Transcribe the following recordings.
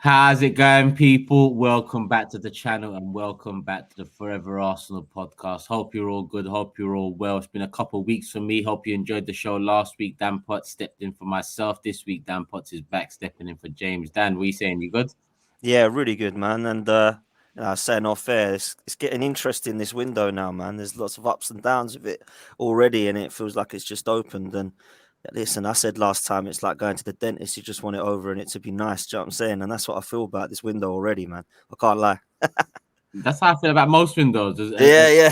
How's it going, people? Welcome back to the channel and welcome back to the Fourever Arsenal podcast. Hope you're all good. Hope you're all well. It's been a couple of weeks for me. Hope you enjoyed the show last week. Dan Potts stepped in for myself. This week, Dan Potts is back, stepping in for James. Dan, what are you saying? You good? Yeah, really good, man. And saying off air, it's getting interesting this window now, man. There's lots of ups and downs of it already, and it feels like it's just opened. And listen, I said last time, it's like going to the dentist. You just want it over and it to be nice. Do you know what I'm saying? And that's what I feel about this window already, man. I can't lie. That's how I feel about most windows. Yeah.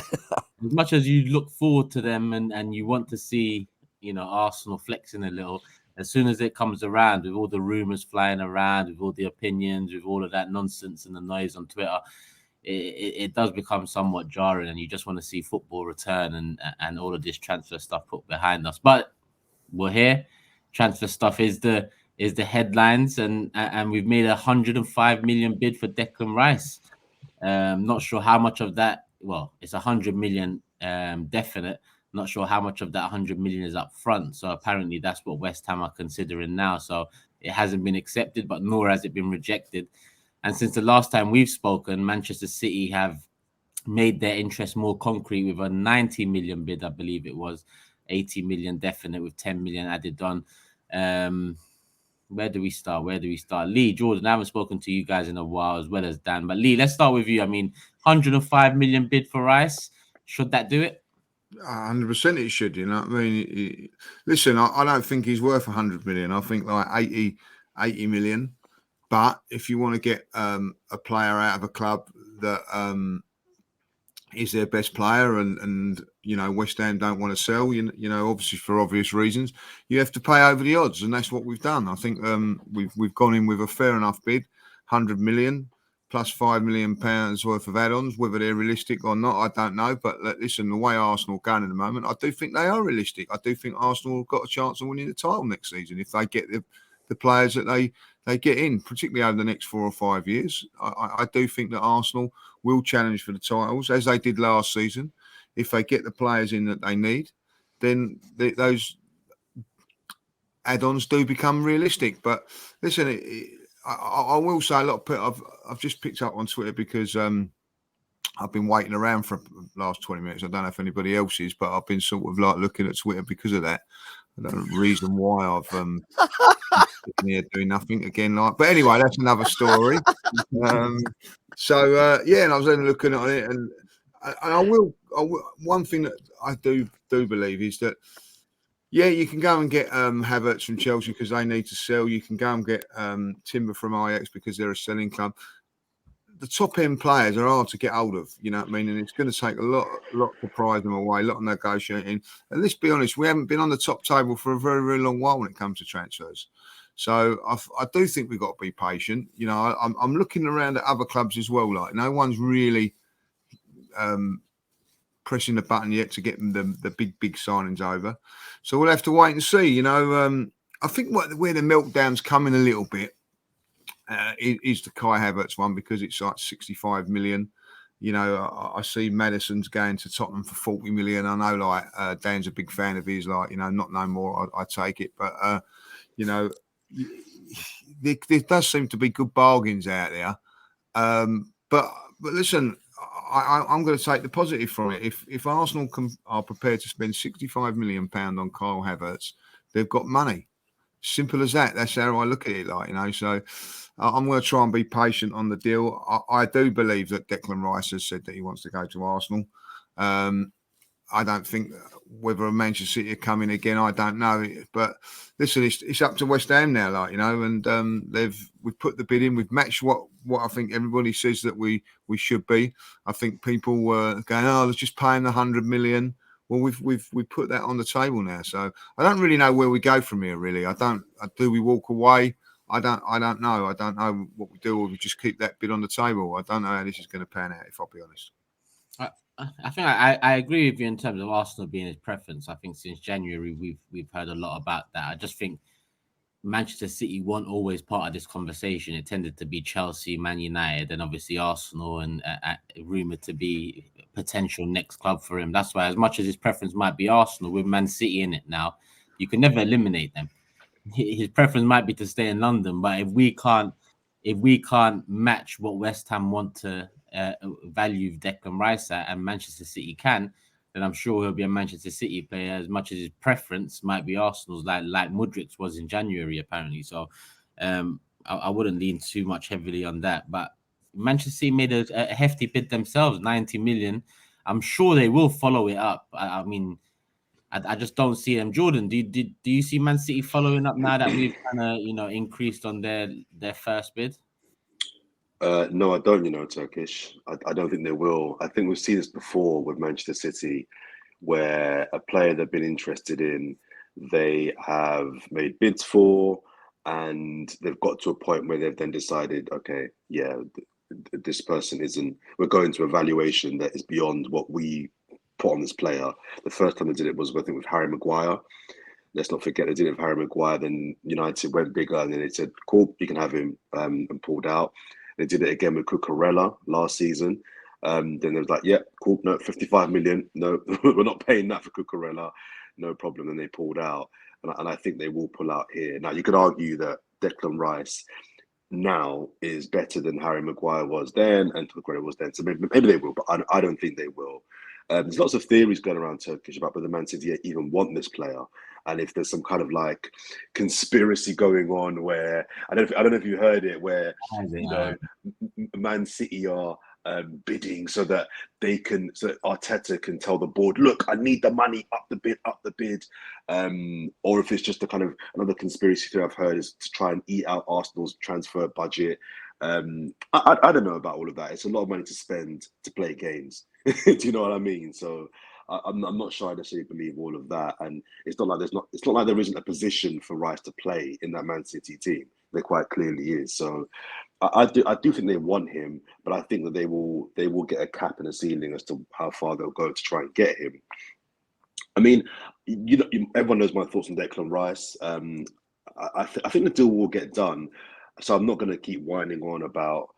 As much as you look forward to them and you want to see, Arsenal flexing a little, as soon as it comes around with all the rumors flying around, with all the opinions, with all of that nonsense and the noise on Twitter, it does become somewhat jarring, and you just want to see football return and all of this transfer stuff put behind us. But we're here. Transfer stuff is the headlines, and we've made 105 million bid for Declan Rice. Not sure how much of that. Well, it's 100 million definite. Not sure how much of that 100 million is up front. So apparently that's what West Ham are considering now. So it hasn't been accepted, but nor has it been rejected. And since the last time we've spoken, Manchester City have made their interest more concrete with a 90 million bid, I believe it was. 80 million definite with 10 million added on. Where do we start? Lee, Jordan, I haven't spoken to you guys in a while, as well as Dan. But Lee, let's start with you. I mean, 105 million bid for Rice. Should that do it? 100% it should, you know what I mean? Listen, I don't think he's worth 100 million. I think like 80 million. But if you want to get a player out of a club that is their best player and West Ham don't want to sell, obviously for obvious reasons, you have to pay over the odds, and that's what we've done. I think we've gone in with a fair enough bid, 100 million plus £5 million worth of add-ons. Whether they're realistic or not, I don't know. But listen, the way Arsenal are going at the moment, I do think they are realistic. I do think Arsenal have got a chance of winning the title next season if they get the players that they get in, particularly over the next 4 or 5 years. I do think that Arsenal will challenge for the titles, as they did last season. If they get the players in that they need, then those add-ons do become realistic. But listen, I will say a lot of I've just picked up on Twitter because I've been waiting around for the last 20 minutes. I don't know if anybody else is, but I've been sort of like looking at Twitter because of that. I don't know the reason why I've been here doing nothing again. But anyway, that's another story. And I was then looking at it, and I will. One thing that I do believe is that, you can go and get Havertz from Chelsea because they need to sell. You can go and get Timber from Ajax because they're a selling club. The top end players are hard to get hold of, you know what I mean? And it's going to take a lot to prize them away, a lot of negotiating. And let's be honest, we haven't been on the top table for a very, very long while when it comes to transfers. So I do think we've got to be patient. I'm looking around at other clubs as well. Like, no one's really pressing the button yet to get them the big signings over. So we'll have to wait and see. I think where the meltdown's coming a little bit is the Kai Havertz one, because it's like 65 million. I see Maddison's going to Tottenham for 40 million. I know, like, Dan's a big fan of his, like, not no more, I take it. But, there does seem to be good bargains out there. But listen, I'm going to take the positive from it. If Arsenal are prepared to spend £65 million on Kyle Havertz, they've got money. Simple as that. That's how I look at it. So I'm going to try and be patient on the deal. I do believe that Declan Rice has said that he wants to go to Arsenal. I don't think whether Manchester City are coming again, I don't know. But listen, it's up to West Ham now, and we've put the bid in. We've matched what I think everybody says that we should be. I think people were going, let's just pay him the 100 million. Well, we've put that on the table now. So I don't really know where we go from here, really. Do we walk away? I don't know. I don't know what we do, or we just keep that bid on the table. I don't know how this is going to pan out, if I'll be honest. I think I agree with you in terms of Arsenal being his preference. I think since January we've heard a lot about that. I just think Manchester City weren't always part of this conversation. It tended to be Chelsea, Man United, and obviously Arsenal, and rumoured to be potential next club for him. That's why, as much as his preference might be Arsenal, with Man City in it now, you can never eliminate them. His preference might be to stay in London, but if we can't if we can't match what West Ham want to value Declan Rice at, and Manchester City can, then I'm sure he'll be a Manchester City player as much as his preference might be Arsenal's, like Mudrik's was in January apparently. So I wouldn't lean too much heavily on that. But Manchester City made a hefty bid themselves, 90 million. I'm sure they will follow it up. I mean, I just don't see them. Jordan, do you see Man City following up now that we've kind of increased on their first bid? No, I don't. Turkish. I don't think they will. I think we've seen this before with Manchester City, where a player they've been interested in, they have made bids for, and they've got to a point where they've then decided, okay, yeah, this person isn't. We're going to evaluation that is beyond what we put on this player. The first time they did it was, I think, with Harry Maguire. Let's not forget they did it with Harry Maguire. Then United went bigger, and then they said, "Cool, you can have him," and pulled out. They did it again with Cucurella last season. Then they was like, "Yeah, cool, no, 55 million. No, we're not paying that for Cucurella. No problem." And they pulled out, and I think they will pull out here. Now, you could argue that Declan Rice now is better than Harry Maguire was then and Cucurella was then. So maybe they will, but I don't think they will. There's lots of theories going around Turkish about whether Man City even want this player, and if there's some kind of like conspiracy going on where I don't know if you heard it, where Man City are bidding so that Arteta can tell the board, look, I need the money, up the bid, or if it's just a kind of another conspiracy theory I've heard is to try and eat out Arsenal's transfer budget. I don't know about all of that. It's a lot of money to spend to play games. Do you know what I mean? So I'm not sure I necessarily believe all of that. And it's not like there isn't a position for Rice to play in that Man City team. There quite clearly is. So I do think they want him, but I think that they will get a cap and a ceiling as to how far they'll go to try and get him. I mean, everyone knows my thoughts on Declan Rice. I think the deal will get done. So I'm not going to keep whining on about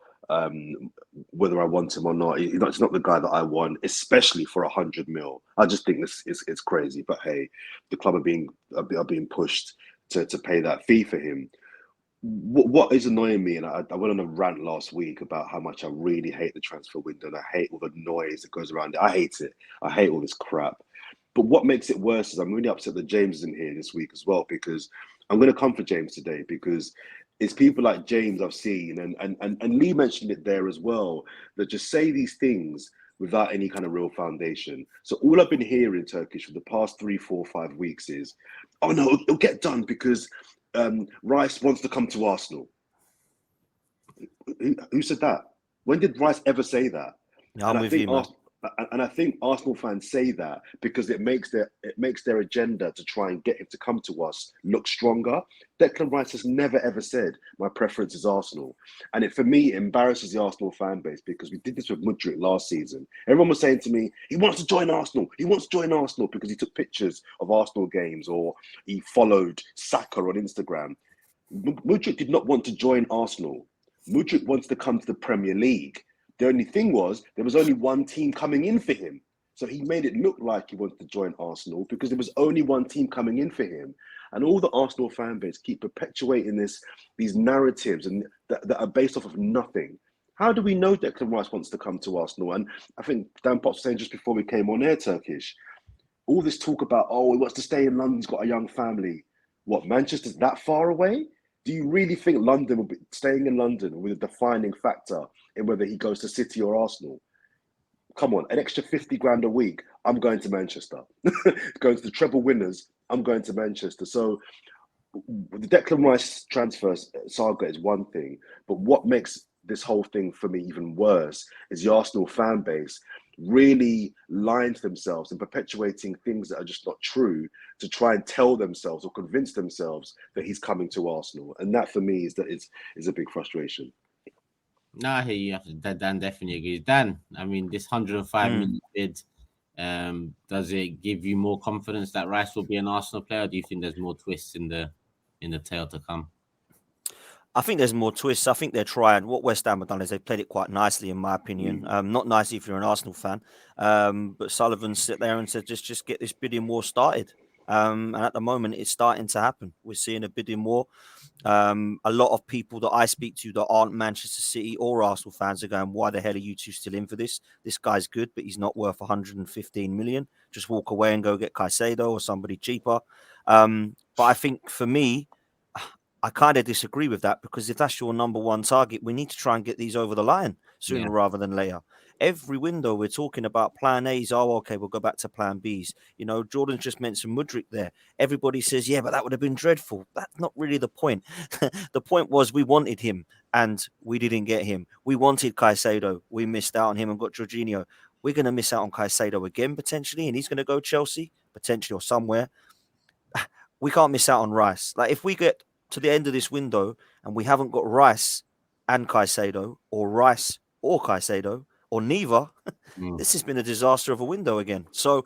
whether I want him or not. He's not the guy that I want, especially for 100 mil. I just think this is crazy. But hey, the club are being pushed to pay that fee for him. What is annoying me, and I went on a rant last week about how much I really hate the transfer window, and I hate all the noise that goes around it. I hate it. I hate all this crap. But what makes it worse is I'm really upset that James isn't here this week as well, because I'm going to come for James today, because it's people like James I've seen, and Lee mentioned it there as well, that just say these things without any kind of real foundation. So all I've been hearing, Turkish, for the past 3, 4, 5 weeks is, oh no, it'll get done because Rice wants to come to Arsenal. Who said that? When did Rice ever say that? Yeah, I'm with you, man. And I think Arsenal fans say that because it makes their agenda to try and get him to come to us look stronger. Declan Rice has never ever said my preference is Arsenal, and for me it embarrasses the Arsenal fan base, because we did this with Mudryk last season. Everyone was saying to me, he wants to join Arsenal. He wants to join Arsenal because he took pictures of Arsenal games or he followed Saka on Instagram. Mudryk did not want to join Arsenal. Mudryk wants to come to the Premier League. The only thing was, there was only one team coming in for him. So he made it look like he wanted to join Arsenal because there was only one team coming in for him. And all the Arsenal fan base keep perpetuating these narratives and that are based off of nothing. How do we know Declan Rice wants to come to Arsenal? And I think Dan Potts was saying just before we came on air, Turkish, all this talk about, oh, he wants to stay in London, he's got a young family. What, Manchester's that far away? Do you really think London will be staying in London with a defining factor in whether he goes to City or Arsenal? Come on, an extra 50 grand a week, I'm going to Manchester. Going to the treble winners, I'm going to Manchester. So the Declan Rice transfer saga is one thing, but what makes this whole thing for me even worse is the Arsenal fan base really lying to themselves and perpetuating things that are just not true to try and tell themselves or convince themselves that he's coming to Arsenal. And that for me is a big frustration. No, I hear you. Dan definitely agrees. Dan, I mean, this 105 million bid, does it give you more confidence that Rice will be an Arsenal player? Or do you think there's more twists in the tale to come? I think there's more twists. I think they're trying. What West Ham have done is they've played it quite nicely, in my opinion. Not nicely if you're an Arsenal fan. But Sullivan sat there and said, just get this bidding war started. And at the moment, it's starting to happen. We're seeing a bidding war. A lot of people that I speak to that aren't Manchester City or Arsenal fans are going, why the hell are you two still in for this? This guy's good, but he's not worth 115 million. Just walk away and go get Caicedo or somebody cheaper. But I think for me, I kind of disagree with that, because if that's your number one target, we need to try and get these over the line sooner rather than later. Every window we're talking about plan A's. Oh, okay, we'll go back to plan B's. You know, Jordan's just mentioned Mudryk there. Everybody says, yeah, but that would have been dreadful. That's not really the point. The point was we wanted him and we didn't get him. We wanted Caicedo. We missed out on him and got Jorginho. We're going to miss out on Caicedo again, potentially, and he's going to go Chelsea, potentially, or somewhere. We can't miss out on Rice. Like, if we get to the end of this window and we haven't got Rice and Caicedo, or Rice or Caicedo, or neither, this has been a disaster of a window again. So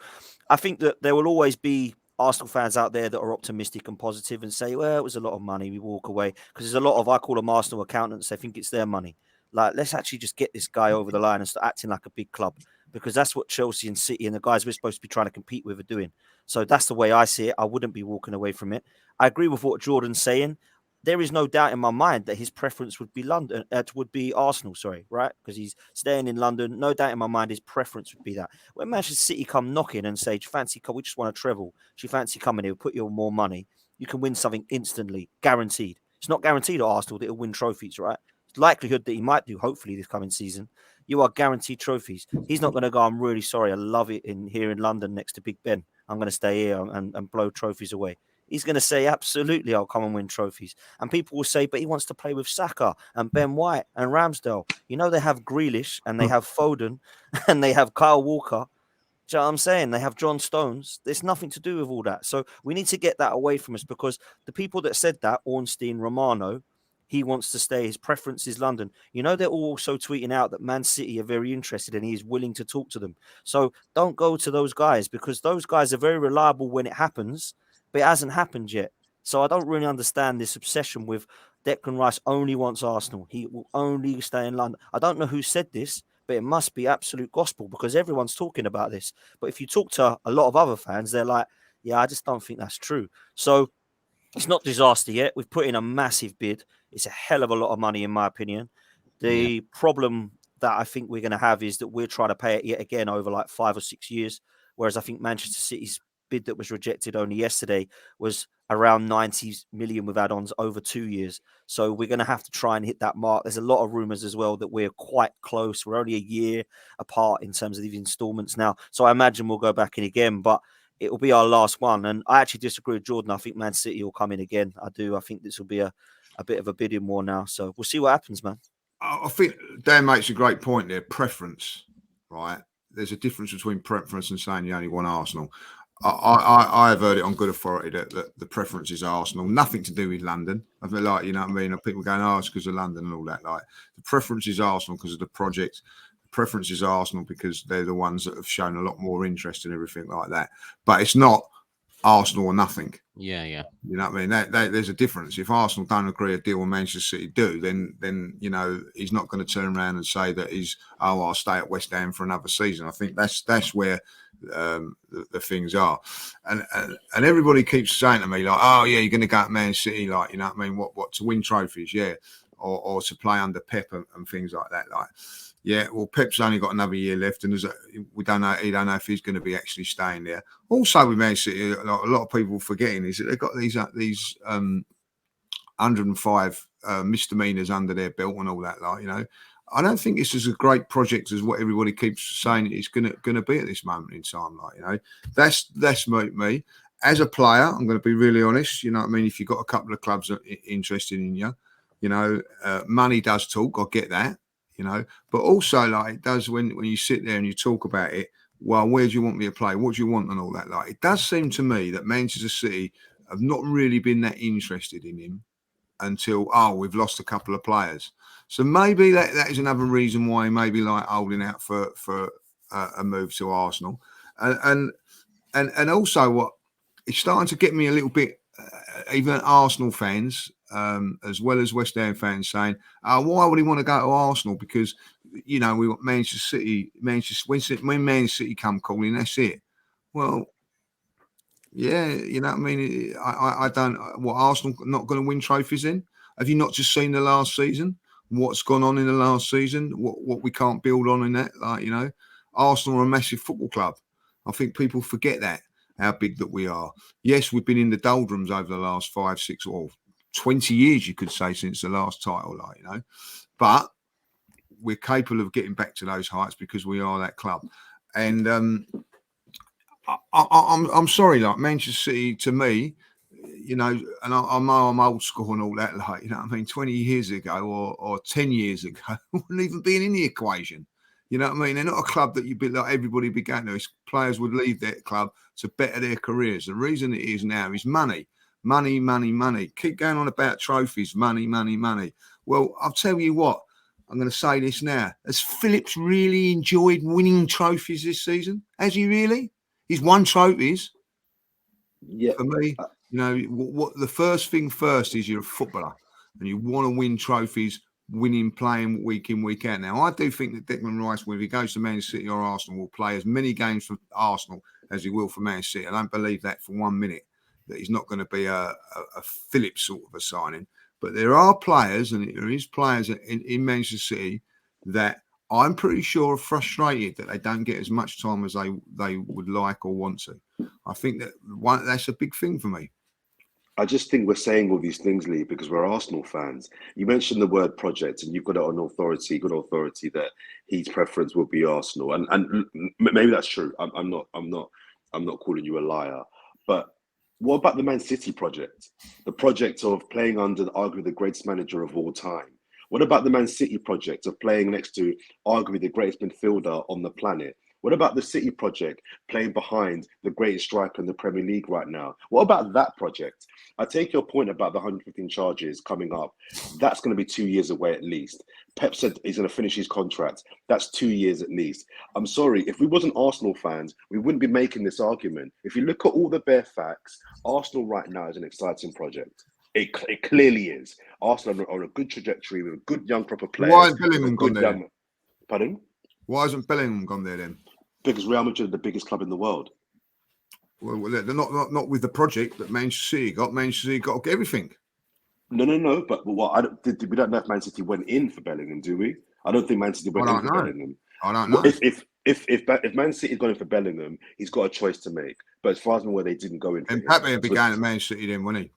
I think that there will always be Arsenal fans out there that are optimistic and positive and say, well, it was a lot of money, we walk away. Because there's a lot of, I call them Arsenal accountants, they think it's their money. Like, let's actually just get this guy over the line and start acting like a big club, because that's what Chelsea and City and the guys we're supposed to be trying to compete with are doing. So that's the way I see it. I wouldn't be walking away from it. I agree with what Jordan's saying. There is no doubt in my mind that his preference would be London, would be Arsenal, right? Because he's staying in London. No doubt in my mind his preference would be that. When Manchester City come knocking and say, fancy, we just want a treble. Do you fancy coming here? We'll put you on more money. You can win something instantly, guaranteed. It's not guaranteed at Arsenal that he'll win trophies, right? It's likelihood that he might do, hopefully, this coming season. You are guaranteed trophies. He's not going to go, I'm really sorry, I love it here in London next to Big Ben. I'm going to stay here and blow trophies away. He's going to say, absolutely, I'll come and win trophies. And people will say, but he wants to play with Saka and Ben White and Ramsdale. You know, they have Grealish and they have Foden and they have Kyle Walker. Do you know what I'm saying? They have John Stones. There's nothing to do with all that. So we need to get that away from us, because the people that said that, Ornstein, Romano, he wants to stay. His preference is London. You know, they're also tweeting out that Man City are very interested and he is willing to talk to them. So don't go to those guys, because those guys are very reliable when it happens, but it hasn't happened yet. So I don't really understand this obsession with Declan Rice only wants Arsenal. He will only stay in London. I don't know who said this, but it must be absolute gospel, because everyone's talking about this. But if you talk to a lot of other fans, they're like, yeah, I just don't think that's true. So it's not disaster yet. We've put in a massive bid. It's a hell of a lot of money, in my opinion. The problem that I think we're going to have is that we're trying to pay it yet again over like 5 or 6 years. Whereas I think Manchester City's bid that was rejected only yesterday was around 90 million with add-ons over 2 years. So we're going to have to try and hit that mark. There's a lot of rumours as well that we're quite close. We're only a year apart in terms of these installments now. So I imagine we'll go back in again, but it will be our last one. And I actually disagree with Jordan. I think Man City will come in again. I do. I think this will be a bit of a bidding war now. So we'll see what happens, man. I think Dan makes a great point there. Preference, right? There's a difference between preference and saying you only want Arsenal. I have heard it on good authority that the preference is Arsenal. Nothing to do with London. I feel like, you know what I mean? People going, oh, it's because of London and all that. Like, the preference is Arsenal because of the project. The preference is Arsenal because they're the ones that have shown a lot more interest and everything like that. But it's not Arsenal or nothing. Yeah. You know what I mean? There's a difference. If Arsenal don't agree a deal with Manchester City do, then you know, he's not going to turn around and say that I'll stay at West Ham for another season. I think that's where the things are. And everybody keeps saying to me, like, oh yeah, you're going to go at Man City, like, you know what I mean? What to win trophies, yeah, or to play under Pep and things like that, like. Yeah, well, Pep's only got another year left, and we don't know. He don't know if he's going to be actually staying there. Also, with Man City, a lot of people forgetting is that they've got these 105 misdemeanors under their belt and all that. Like, you know, I don't think this is a great project as what everybody keeps saying it's going to be at this moment in time. Like, you know, that's me as a player. I'm going to be really honest. You know what I mean? If you've got a couple of clubs interested in you, you know, money does talk. I get that. You know, but also, like, it does when you sit there and you talk about it. Well, where do you want me to play? What do you want and all that? Like, it does seem to me that Manchester City have not really been that interested in him until we've lost a couple of players. So maybe that is another reason why he may be like holding out for a move to Arsenal, and also what it's starting to get me a little bit. Even Arsenal fans, as well as West Ham fans, saying, why would he want to go to Arsenal? Because, you know, we got Manchester City. When Man City come calling, that's it. Well, Yeah, you know what I mean? I don't. What, Arsenal not going to win trophies in? Have you not just seen the last season? What's gone on in the last season? What we can't build on in that? Like, you know, Arsenal are a massive football club. I think people forget that, how big that we are. Yes, we've been in the doldrums over the last 5, 6, or 20 years, you could say, since the last title, like, you know. But we're capable of getting back to those heights because we are that club. And I'm sorry, like Manchester City, to me, you know, and I know I'm old school and all that, like, you know what I mean, 20 years ago or 10 years ago, wouldn't even be in the equation. You know what I mean? They're not a club that you'd be like everybody began to. Players would leave that club to better their careers. The reason it is now is money. Money, money, money. Keep going on about trophies. Money, money, money. Well, I'll tell you what. I'm going to say this now. Has Phillips really enjoyed winning trophies this season? Has he really? He's won trophies. Yeah. For me, you know, what the first thing first is you're a footballer and you want to win trophies, winning, playing week in, week out. Now, I do think that Declan Rice, whether he goes to Man City or Arsenal, will play as many games for Arsenal as he will for Man City. I don't believe that for 1 minute, that he's not going to be a Phillips sort of a signing. But there are players, and there is players in Manchester City that I'm pretty sure are frustrated that they don't get as much time as they would like or want to. I think that's a big thing for me. I just think we're saying all these things, Lee, because we're Arsenal fans. You mentioned the word project, and you've got it on authority, good authority, that his preference will be Arsenal, and maybe that's true. I'm not calling you a liar, but what about the Man City project? The project of playing under arguably the greatest manager of all time. What about the Man City project of playing next to arguably the greatest midfielder on the planet? What about the City project, playing behind the greatest striker in the Premier League right now? What about that project? I take your point about the 115 charges coming up. That's going to be 2 years away at least. Pep said he's going to finish his contract. That's 2 years at least. I'm sorry, if we wasn't Arsenal fans, we wouldn't be making this argument. If you look at all the bare facts, Arsenal right now is an exciting project. It clearly is. Arsenal are on a good trajectory with good young proper players. Why hasn't Bellingham gone there? Pardon? Why hasn't Bellingham gone there then? Because Real Madrid are the biggest club in the world. Well, they're not with the project that Manchester City got. Manchester City got everything. No. But what we don't know if Man City went in for Bellingham, do we? I don't think Man City went in for Bellingham. I don't know. If Man City's gone in for Bellingham, he's got a choice to make. But as far as I'm aware, they didn't go in for him. And Pepe began at Man City then, wasn't he?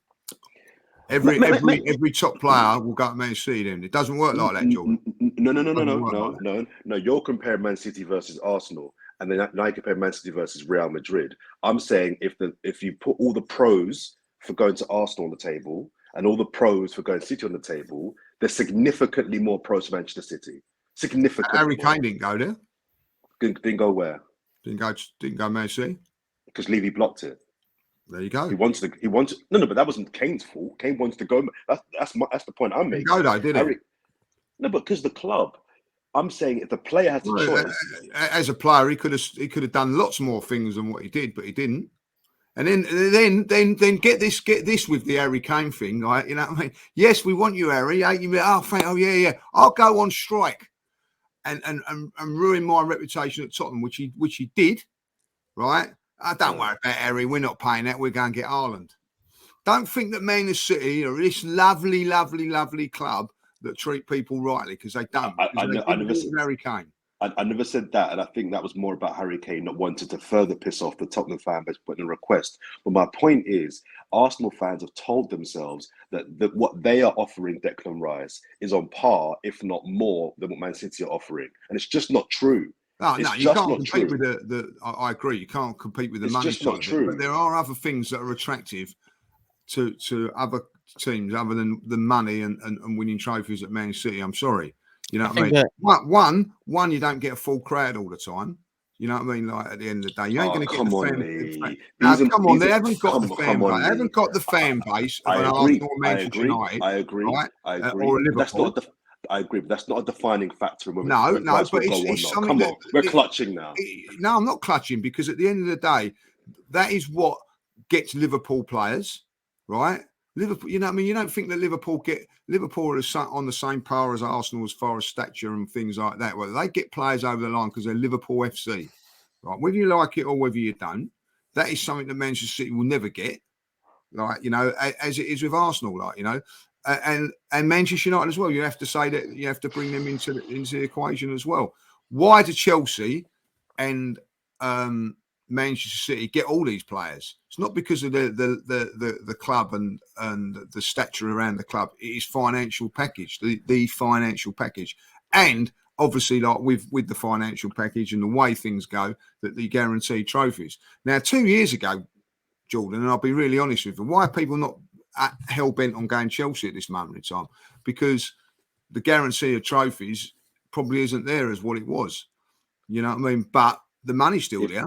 Every top player will go to Man City then. It doesn't work like that, Jordan. No. You're comparing Man City versus Arsenal, and then now you compare Man City versus Real Madrid. I'm saying if you put all the pros for going to Arsenal on the table and all the pros for going to City on the table, there's significantly more pros for Manchester City. Significantly. Harry Kane didn't go there. Didn't go where? Didn't go Man City. Because Levy blocked it. There you go. He wanted. No, but that wasn't Kane's fault. Kane wanted to go. That's the point I'm making. Didn't go though, did he? No, but because the club. I'm saying if the player has the choice. As a player, he could have done lots more things than what he did, but he didn't. And then get this with the Harry Kane thing, like, you know what I mean? Yes, we want you, Harry. Yeah. I'll go on strike and ruin my reputation at Tottenham, which he did, right? Don't worry about Harry. We're not paying that. We're going to get Haaland. Don't think that Man City are this lovely, lovely, lovely club that treat people rightly, because they don't. I never said Harry Kane. I never said that, and I think that was more about Harry Kane not wanting to further piss off the Tottenham fan base putting a request. But my point is, Arsenal fans have told themselves that what they are offering Declan Rice is on par, if not more, than what Man City are offering, and it's just not true. No, you can't compete with the. I agree, you can't compete with the money. It's just not true. But there are other things that are attractive to other teams other than the money and winning trophies at Man City. I'm sorry, you know what I mean. One, you don't get a full crowd all the time. You know what I mean? Like at the end of the day, you ain't going to get the fan. Come on, they haven't got the fan base. They haven't got the fan base of an Arsenal or Manchester United. I agree. Right? Or Liverpool. I agree, but that's not a defining factor. No, but it's something. Come on, we're clutching now. No, I'm not clutching, because at the end of the day, that is what gets Liverpool players, right? Liverpool, you know what I mean? You don't think that Liverpool are on the same par as Arsenal as far as stature and things like that. Well, they get players over the line because they're Liverpool FC, right? Whether you like it or whether you don't, that is something that Manchester City will never get. Like, you know, as it is with Arsenal, like, you know, and Manchester United as well. You have to say that you have to bring them into the equation as well. Why do Chelsea and Manchester City get all these players? It's not because of the club and the stature around the club. It is financial package, the financial package, and obviously, like with the financial package and the way things go, that the guaranteed trophies. Now, 2 years ago, Jordan, and I'll be really honest with you, why are people not hell bent on going Chelsea at this moment in time? Because the guarantee of trophies probably isn't there as what it was. You know what I mean? But the money's still there.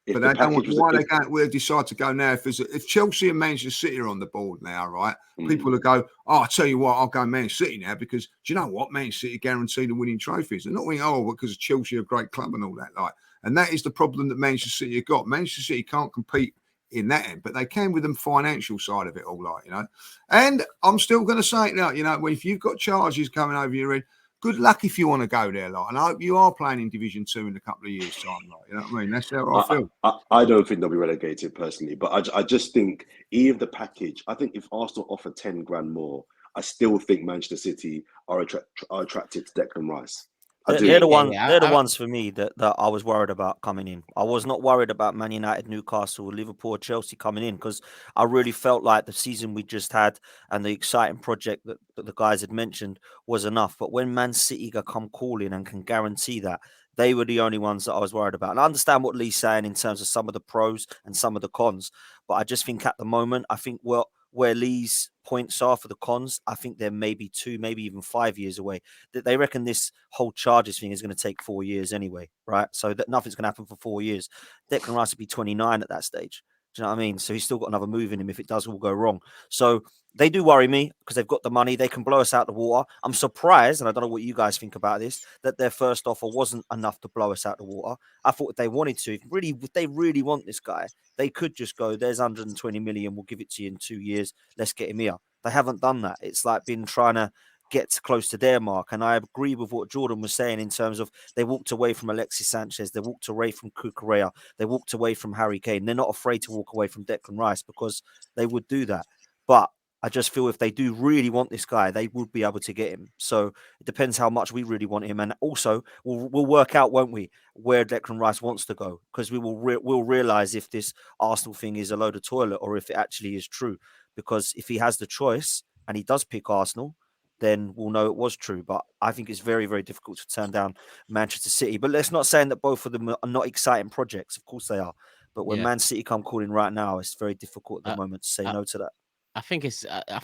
But they don't want, why they decide to go now. If Chelsea and Manchester City are on the board now, right? People will go, oh, I'll tell you what, I'll go Manchester City now because do you know what? Manchester City guaranteed the winning trophies. They're not winning, because Chelsea are a great club and all that. Like, and that is the problem that Manchester City have got. Manchester City can't compete in that end, but they can with the financial side of it all, like, you know. And I'm still going to say it now, you know, if you've got charges coming over your head, good luck if you want to go there, like. And I hope you are playing in Division 2 in a couple of years' time, like, you know what I mean? That's how I feel. I don't think they'll be relegated personally, but I just think even the package, I think if Arsenal offer 10 grand more, I still think Manchester City are attracted to Declan Rice. They're the ones for me that I was worried about coming in. I was not worried about Man United, Newcastle, Liverpool, Chelsea coming in because I really felt like the season we just had and the exciting project that the guys had mentioned was enough. But when Man City come calling and can guarantee that, they were the only ones that I was worried about. And I understand what Lee's saying in terms of some of the pros and some of the cons. But I just think at the moment, I think where Lee's points are for the cons, I think they're maybe 2, maybe even 5 years away. That they reckon this whole charges thing is going to take 4 years anyway, right? So that nothing's going to happen for 4 years. Declan Rice will be 29 at that stage. Do you know what I mean? So he's still got another move in him if it does all go wrong. So they do worry me because they've got the money. They can blow us out the water. I'm surprised, and I don't know what you guys think about this, that their first offer wasn't enough to blow us out the water. I thought if they wanted to, if they really want this guy, they could just go, there's 120 million, we'll give it to you in 2 years. Let's get him here. They haven't done that. It's like been trying to get close to their mark. And I agree with what Jordan was saying in terms of they walked away from Alexis Sanchez. They walked away from Cucurella. They walked away from Harry Kane. They're not afraid to walk away from Declan Rice because they would do that. But I just feel if they do really want this guy, they would be able to get him. So it depends how much we really want him. And also, we'll work out, won't we, where Declan Rice wants to go? Because we'll realize if this Arsenal thing is a load of toilet or if it actually is true. Because if he has the choice and he does pick Arsenal, then we'll know it was true. But I think it's very, very difficult to turn down Manchester City. But let's not say that both of them are not exciting projects. Of course they are. But when Man City come calling right now, it's very difficult at the moment to say no to that. I think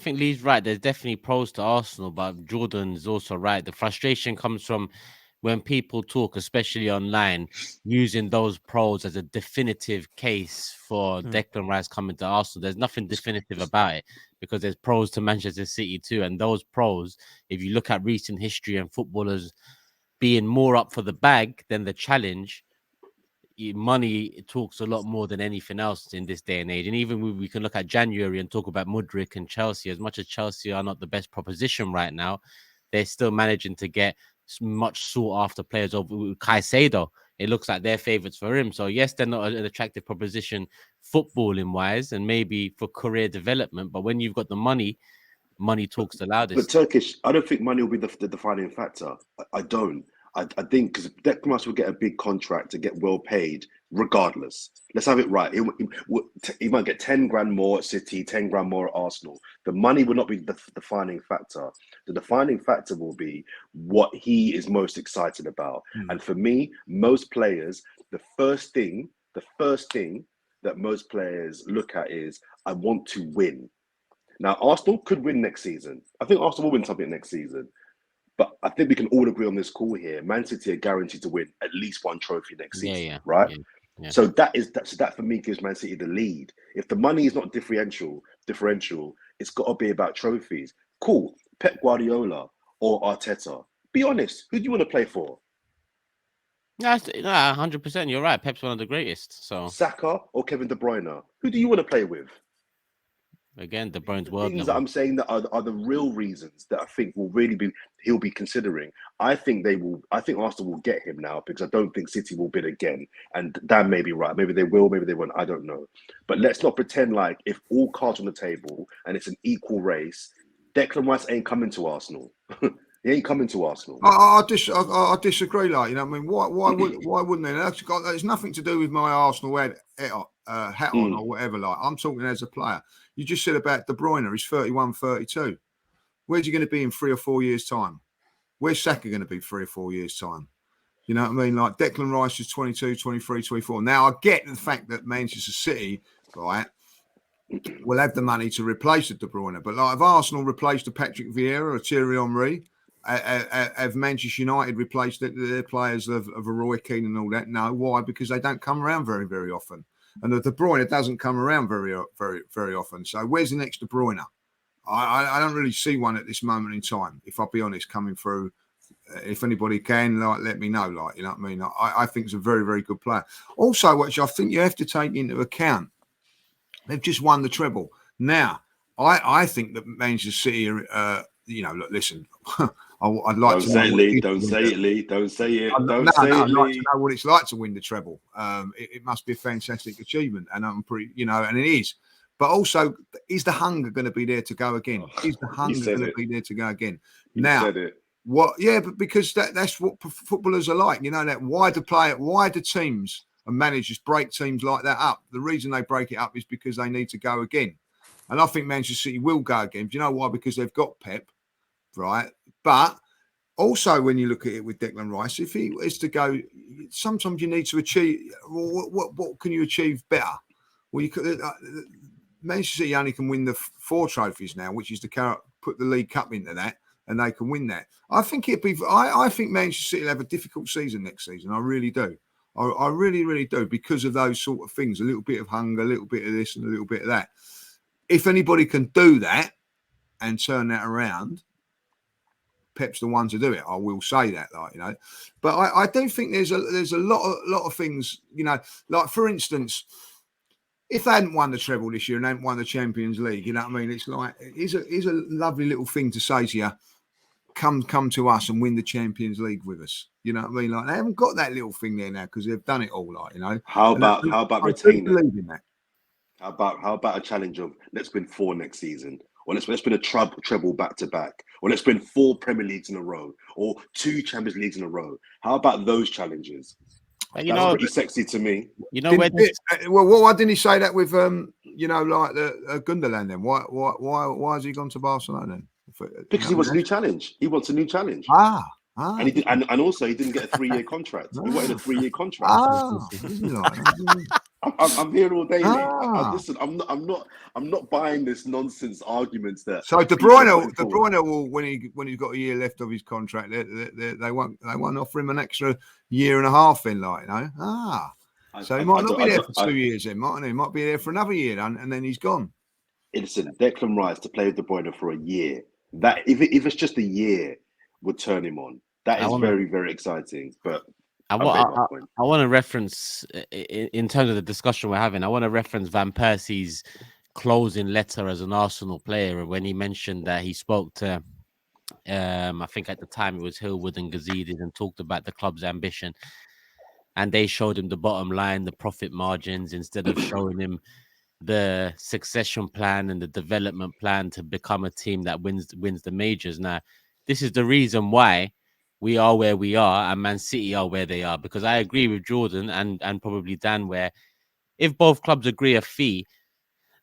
Lee's right. There's definitely pros to Arsenal, but Jordan's also right. The frustration comes from when people talk, especially online, using those pros as a definitive case for Declan Rice coming to Arsenal. There's nothing definitive about it because there's pros to Manchester City too. And those pros, if you look at recent history and footballers being more up for the bag than the challenge, money talks a lot more than anything else in this day and age. And even we can look at January and talk about Mudryk and Chelsea. As much as Chelsea are not the best proposition right now, they're still managing to get much sought after players. Of Caicedo, it looks like they're favourites for him. So yes, they're not an attractive proposition footballing wise and maybe for career development, but when you've got the money talks the loudest. But Turkish, I don't think money will be the defining factor. I don't. I think because Declan Rice will get a big contract to get well paid regardless. Let's have it right. He might get 10 grand more at City, 10 grand more at Arsenal. The money will not be the defining factor. The defining factor will be what he is most excited about. And for me, most players, the first thing that most players look at is, I want to win. Now, Arsenal could win next season. I think Arsenal will win something next season. But I think we can all agree on this call here. Man City are guaranteed to win at least one trophy next season, right? Yeah. So that for me gives Man City the lead. If the money is not differential, it's got to be about trophies. Cool. Pep Guardiola or Arteta. Be honest. Who do you want to play for? 100%. You're right. Pep's one of the greatest. So Saka or Kevin De Bruyne. Who do you want to play with? Again, De Bruyne's world Things that level. I'm saying that are the real reasons that I think will really be he'll be considering. I think they will. I think Arsenal will get him now because I don't think City will bid again. And Dan may be right. Maybe they will. Maybe they won't. I don't know. But let's not pretend like if all cards on the table and it's an equal race, Declan Rice ain't coming to Arsenal. He ain't coming to Arsenal. I disagree. Like, you know, what I mean, why wouldn't they? There's nothing to do with my Arsenal hat on or whatever. Like, I'm talking as a player. You just said about De Bruyne. He's 31, 32. Where's he going to be in 3 or 4 years' time? Where's Saka going to be 3 or 4 years' time? You know what I mean? Like, Declan Rice is 22, 23, 24. Now, I get the fact that Manchester City, right, will have the money to replace the De Bruyne. But like, if Arsenal replaced the Patrick Vieira or Thierry Henry, have Manchester United replaced their players of Roy Keane and all that? No. Why? Because they don't come around very, very often. And the De Bruyne doesn't come around very, very, very often. So where's the next De Bruyne? I don't really see one at this moment in time, if I'll be honest, coming through. If anybody can, like, let me know. Like, you know what I mean? I think it's a very, very good player. Also, which I think you have to take into account, they've just won the treble. Now, I think that Manchester City, you know, look, listen, I'd like to know. Don't say it, Lee. Don't say it. I'd like to know what it's like to win the treble. It must be a fantastic achievement, and I'm pretty, you know, and it is. But also, is the hunger going to be there to go again? Is the hunger going to be there to go again? Now, what? Yeah, but because that's what footballers are like. You know, that why do teams and managers break teams like that up? The reason they break it up is because they need to go again. And I think Manchester City will go again. Do you know why? Because they've got Pep, right? But also, when you look at it with Declan Rice, if he is to go, sometimes you need to achieve. What can you achieve better? Well, you could. Manchester City only can win the 4 trophies now, which is to put the League Cup into that, and they can win that. I think I think Manchester City will have a difficult season next season. I really do. I really, really do, because of those sort of things. A little bit of hunger, a little bit of this, and a little bit of that. If anybody can do that and turn that around, Pep's the one to do it. I will say that, like, you know. But I do think there's a lot of things, you know, like, for instance, if they hadn't won the treble this year and hadn't won the Champions League, you know what I mean? It's like, it's a lovely little thing to say to you, come to us and win the Champions League with us. You know what I mean? Like, they haven't got that little thing there now because they've done it all, like, you know. How about retaining? Believing that. How about a challenge of let's win 4 next season, or let's win a treble back to back, or let's win 4 Premier Leagues in a row, or 2 Champions Leagues in a row? How about those challenges? That's pretty sexy to me. You know, why didn't he say that with you know, like the Gundogan then? Why has he gone to Barcelona then? Because he wants a new challenge. He wants a new challenge. And he did, and also he didn't get a 3-year contract. He wanted a 3-year contract. I'm here all day. Listen, I'm not buying this nonsense arguments that. So De Bruyne will, when he's got a year left of his contract, they won't offer him an extra year and a half in, like, you know. So he might not be there for 2 years then, mightn't he? He might be there for another year, and then he's gone. Listen, Declan Rice to play with De Bruyne for a year. That if it's just a year, would turn him on. That is very, very exciting. But I want to reference, in terms of the discussion we're having, I want to reference Van Persie's closing letter as an Arsenal player, when he mentioned that he spoke to, I think at the time it was Hillwood and Gazidis, and talked about the club's ambition. And they showed him the bottom line, the profit margins, instead of showing him the succession plan and the development plan to become a team that wins the majors. Now, this is the reason why we are where we are and Man City are where they are, because I agree with Jordan and probably Dan, where if both clubs agree a fee,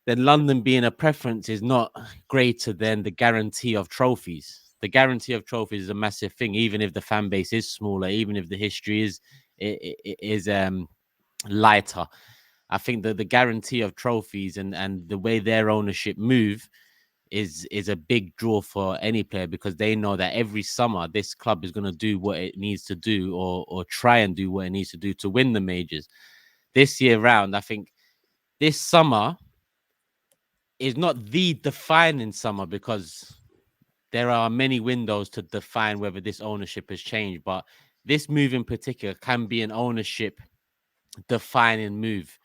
then London being a preference is not greater than the guarantee of trophies. The guarantee of trophies is a massive thing, even if the fan base is smaller, even if the history is lighter. I think that the guarantee of trophies and the way their ownership move is a big draw for any player, because they know that every summer this club is going to do what it needs to do, or try and do what it needs to do to win the majors. This year round, I think this summer is not the defining summer, because there are many windows to define whether this ownership has changed, but this move in particular can be an ownership defining move,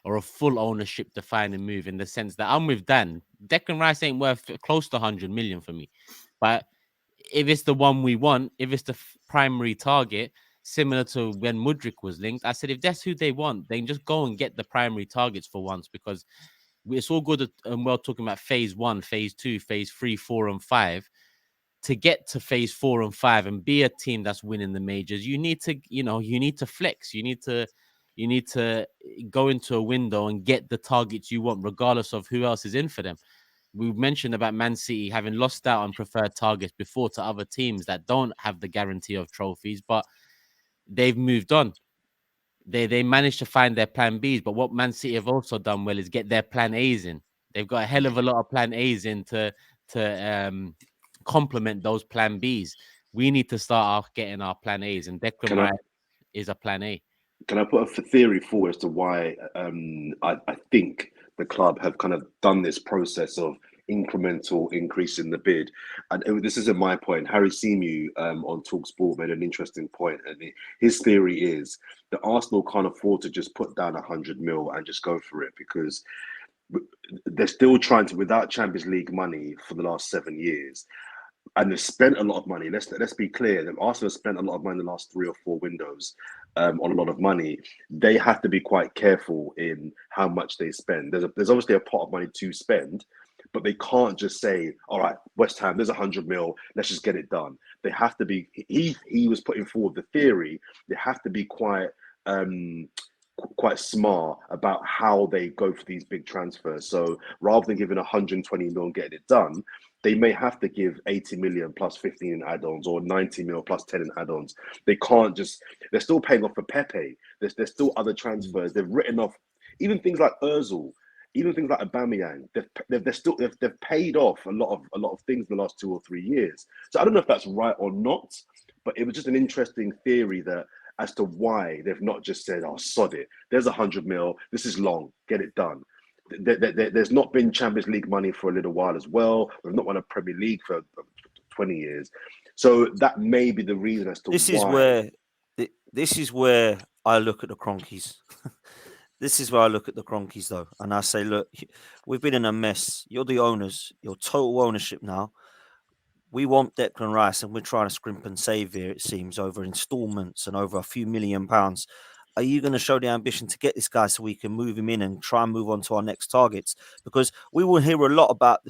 or a full ownership defining move, in the sense that I'm with Dan. Declan Rice ain't worth close to 100 million for me. But if it's the one we want, if it's the primary target, similar to when Mudryk was linked, I said, if that's who they want, then just go and get the primary targets for once, because it's all good and well talking about phase 1, phase 2, phase 3, 4, and 5. To get to phase 4 and 5 and be a team that's winning the majors, you need to, you need to flex. You need to go into a window and get the targets you want, regardless of who else is in for them. We mentioned about Man City having lost out on preferred targets before to other teams that don't have the guarantee of trophies, but they've moved on. They managed to find their plan Bs, but what Man City have also done well is get their plan As in. They've got a hell of a lot of plan As in to complement those plan Bs. We need to start off getting our plan As, and Declan Rice is a plan A. Can I put a theory forward as to why I think the club have kind of done this process of incremental increase in the bid? And this isn't my point. Harry Seamew on TalkSport made an interesting point, and his theory is that Arsenal can't afford to just put down 100 mil and just go for it, because they're still trying to, without Champions League money for the last 7 years. And they've spent a lot of money. Let's be clear. Arsenal have spent a lot of money in the last 3 or 4 windows on a lot of money. They have to be quite careful in how much they spend. There's obviously a pot of money to spend, but they can't just say, all right, West Ham, there's 100 mil, let's just get it done. They have to be, he was putting forward the theory, they have to be quite smart about how they go for these big transfers. So rather than giving 120 mil and getting it done, they may have to give 80 million plus 15 in add-ons, or 90 mil plus 10 in add-ons. They can't just, they're still paying off for Pepe. There's still other transfers. They've written off even things like Ozil, even things like Aubameyang. They've paid off a lot of things in the last 2 or 3 years. So I don't know if that's right or not, but it was just an interesting theory that as to why they've not just said, oh, sod it, there's 100 mil, this is long, get it done. There's not been Champions League money for a little while as well. We've not won a Premier League for 20 years. So that may be the reason as to why. This is where I look at the Kroenkes. This is where I look at the Kroenkes, though. And I say, look, we've been in a mess. You're the owners. You're total ownership now. We want Declan Rice, and we're trying to scrimp and save here, it seems, over installments and over a few £1 million. Are you going to show the ambition to get this guy so we can move him in and try and move on to our next targets? Because we will hear a lot about,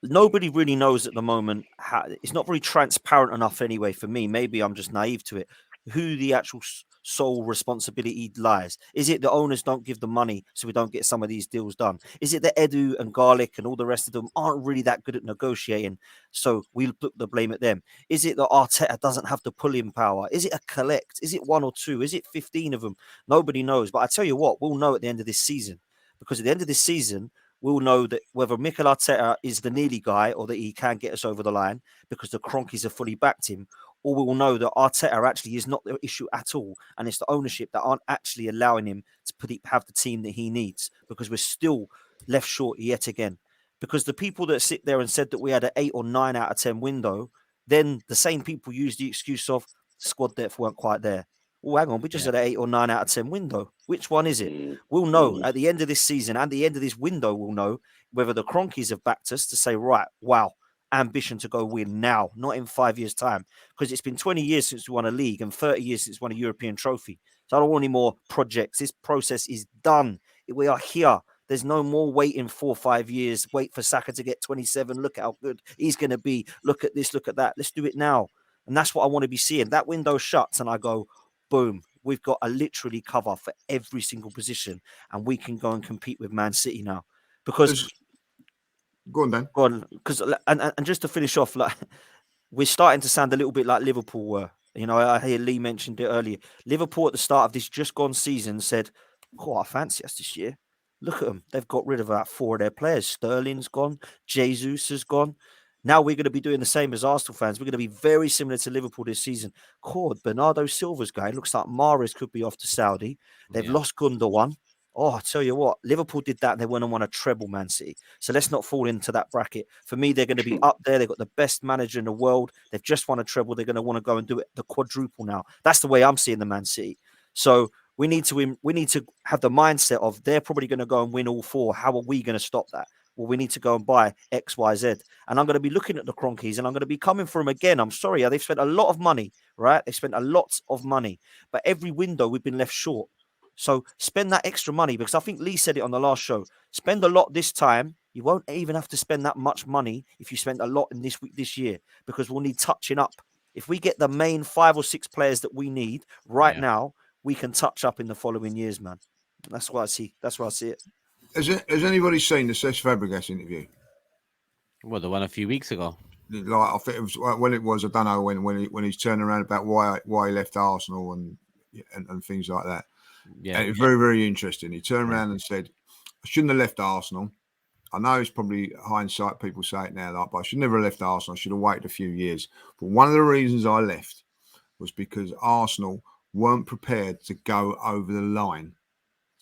nobody really knows at the moment how, it's not very transparent enough anyway for me. Maybe I'm just naive to it. Who the actual sole responsibility lies. Is it the owners don't give the money so we don't get some of these deals done? Is it that Edu and Garlic and all the rest of them aren't really that good at negotiating, so we'll put the blame at them? Is it that Arteta doesn't have the pull-in power? Is it a collect? Is it 1 or 2? Is it 15 of them? Nobody knows. But I tell you what, we'll know at the end of this season, because at the end of this season, we'll know that whether Mikel Arteta is the nearly guy or that he can get us over the line because the Kroenkes have fully backed him, or we will know that Arteta actually is not the issue at all, and it's the ownership that aren't actually allowing him to have the team that he needs, because we're still left short yet again. Because the people that sit there and said that we had an 8 or 9 out of 10 window, then the same people use the excuse of squad depth weren't quite there. Oh, hang on, we just had an 8 or 9 out of 10 window. Which one is it? We'll know at the end of this season and the end of this window, we'll know whether the Kroenkes have backed us to say, right, wow, ambition to go win now, not in 5 years' time. Because it's been 20 years since we won a league and 30 years since we won a European trophy. So I don't want any more projects. This process is done. We are here. There's no more waiting 4 or 5 years. Wait for Saka to get 27. Look how good he's going to be. Look at this, look at that. Let's do it now. And that's what I want to be seeing. That window shuts and I go, boom, we've got a literally cover for every single position, and we can go and compete with Man City now. Because go on, Dan. Go on, because and just to finish off, like we're starting to sound a little bit like Liverpool were. You know, I hear Lee mentioned it earlier. Liverpool at the start of this just gone season said, "Oh, I fancy us this year. Look at them; they've got rid of about 4 of their players. Sterling's gone, Jesus has gone." Now we're going to be doing the same as Arsenal fans. We're going to be very similar to Liverpool this season. Bernardo Silva's going. Looks like Mahrez could be off to Saudi. They've lost Gundogan. Oh, I tell you what, Liverpool did that and they went and won a treble, Man City. So let's not fall into that bracket. For me, they're going to be up there. They've got the best manager in the world. They've just won a treble. They're going to want to go and do it the quadruple now. That's the way I'm seeing the Man City. So We need to have the mindset of they're probably going to go and win all 4. How are we going to stop that? Well, we need to go and buy X, Y, Z. And I'm going to be looking at the Kroenkes and I'm going to be coming for them again. I'm sorry, they've spent a lot of money, right? They spent a lot of money, but every window we've been left short. So spend that extra money, because I think Lee said it on the last show. Spend a lot this time. You won't even have to spend that much money if you spend a lot in this year, because we'll need touching up. If we get the main 5 or 6 players that we need right now, we can touch up in the following years, man. That's what I see. That's where I see it. Has anybody seen the Cesc Fabregas interview? Well, the one a few weeks ago. Like, I think it was when it was. I don't know when he's turning around about why he left Arsenal and things like that. Yeah, and it was very, very interesting. He turned around and said, "I shouldn't have left Arsenal. I know it's probably hindsight. People say it now, but I should never have left Arsenal. I should have waited a few years. But one of the reasons I left was because Arsenal weren't prepared to go over the line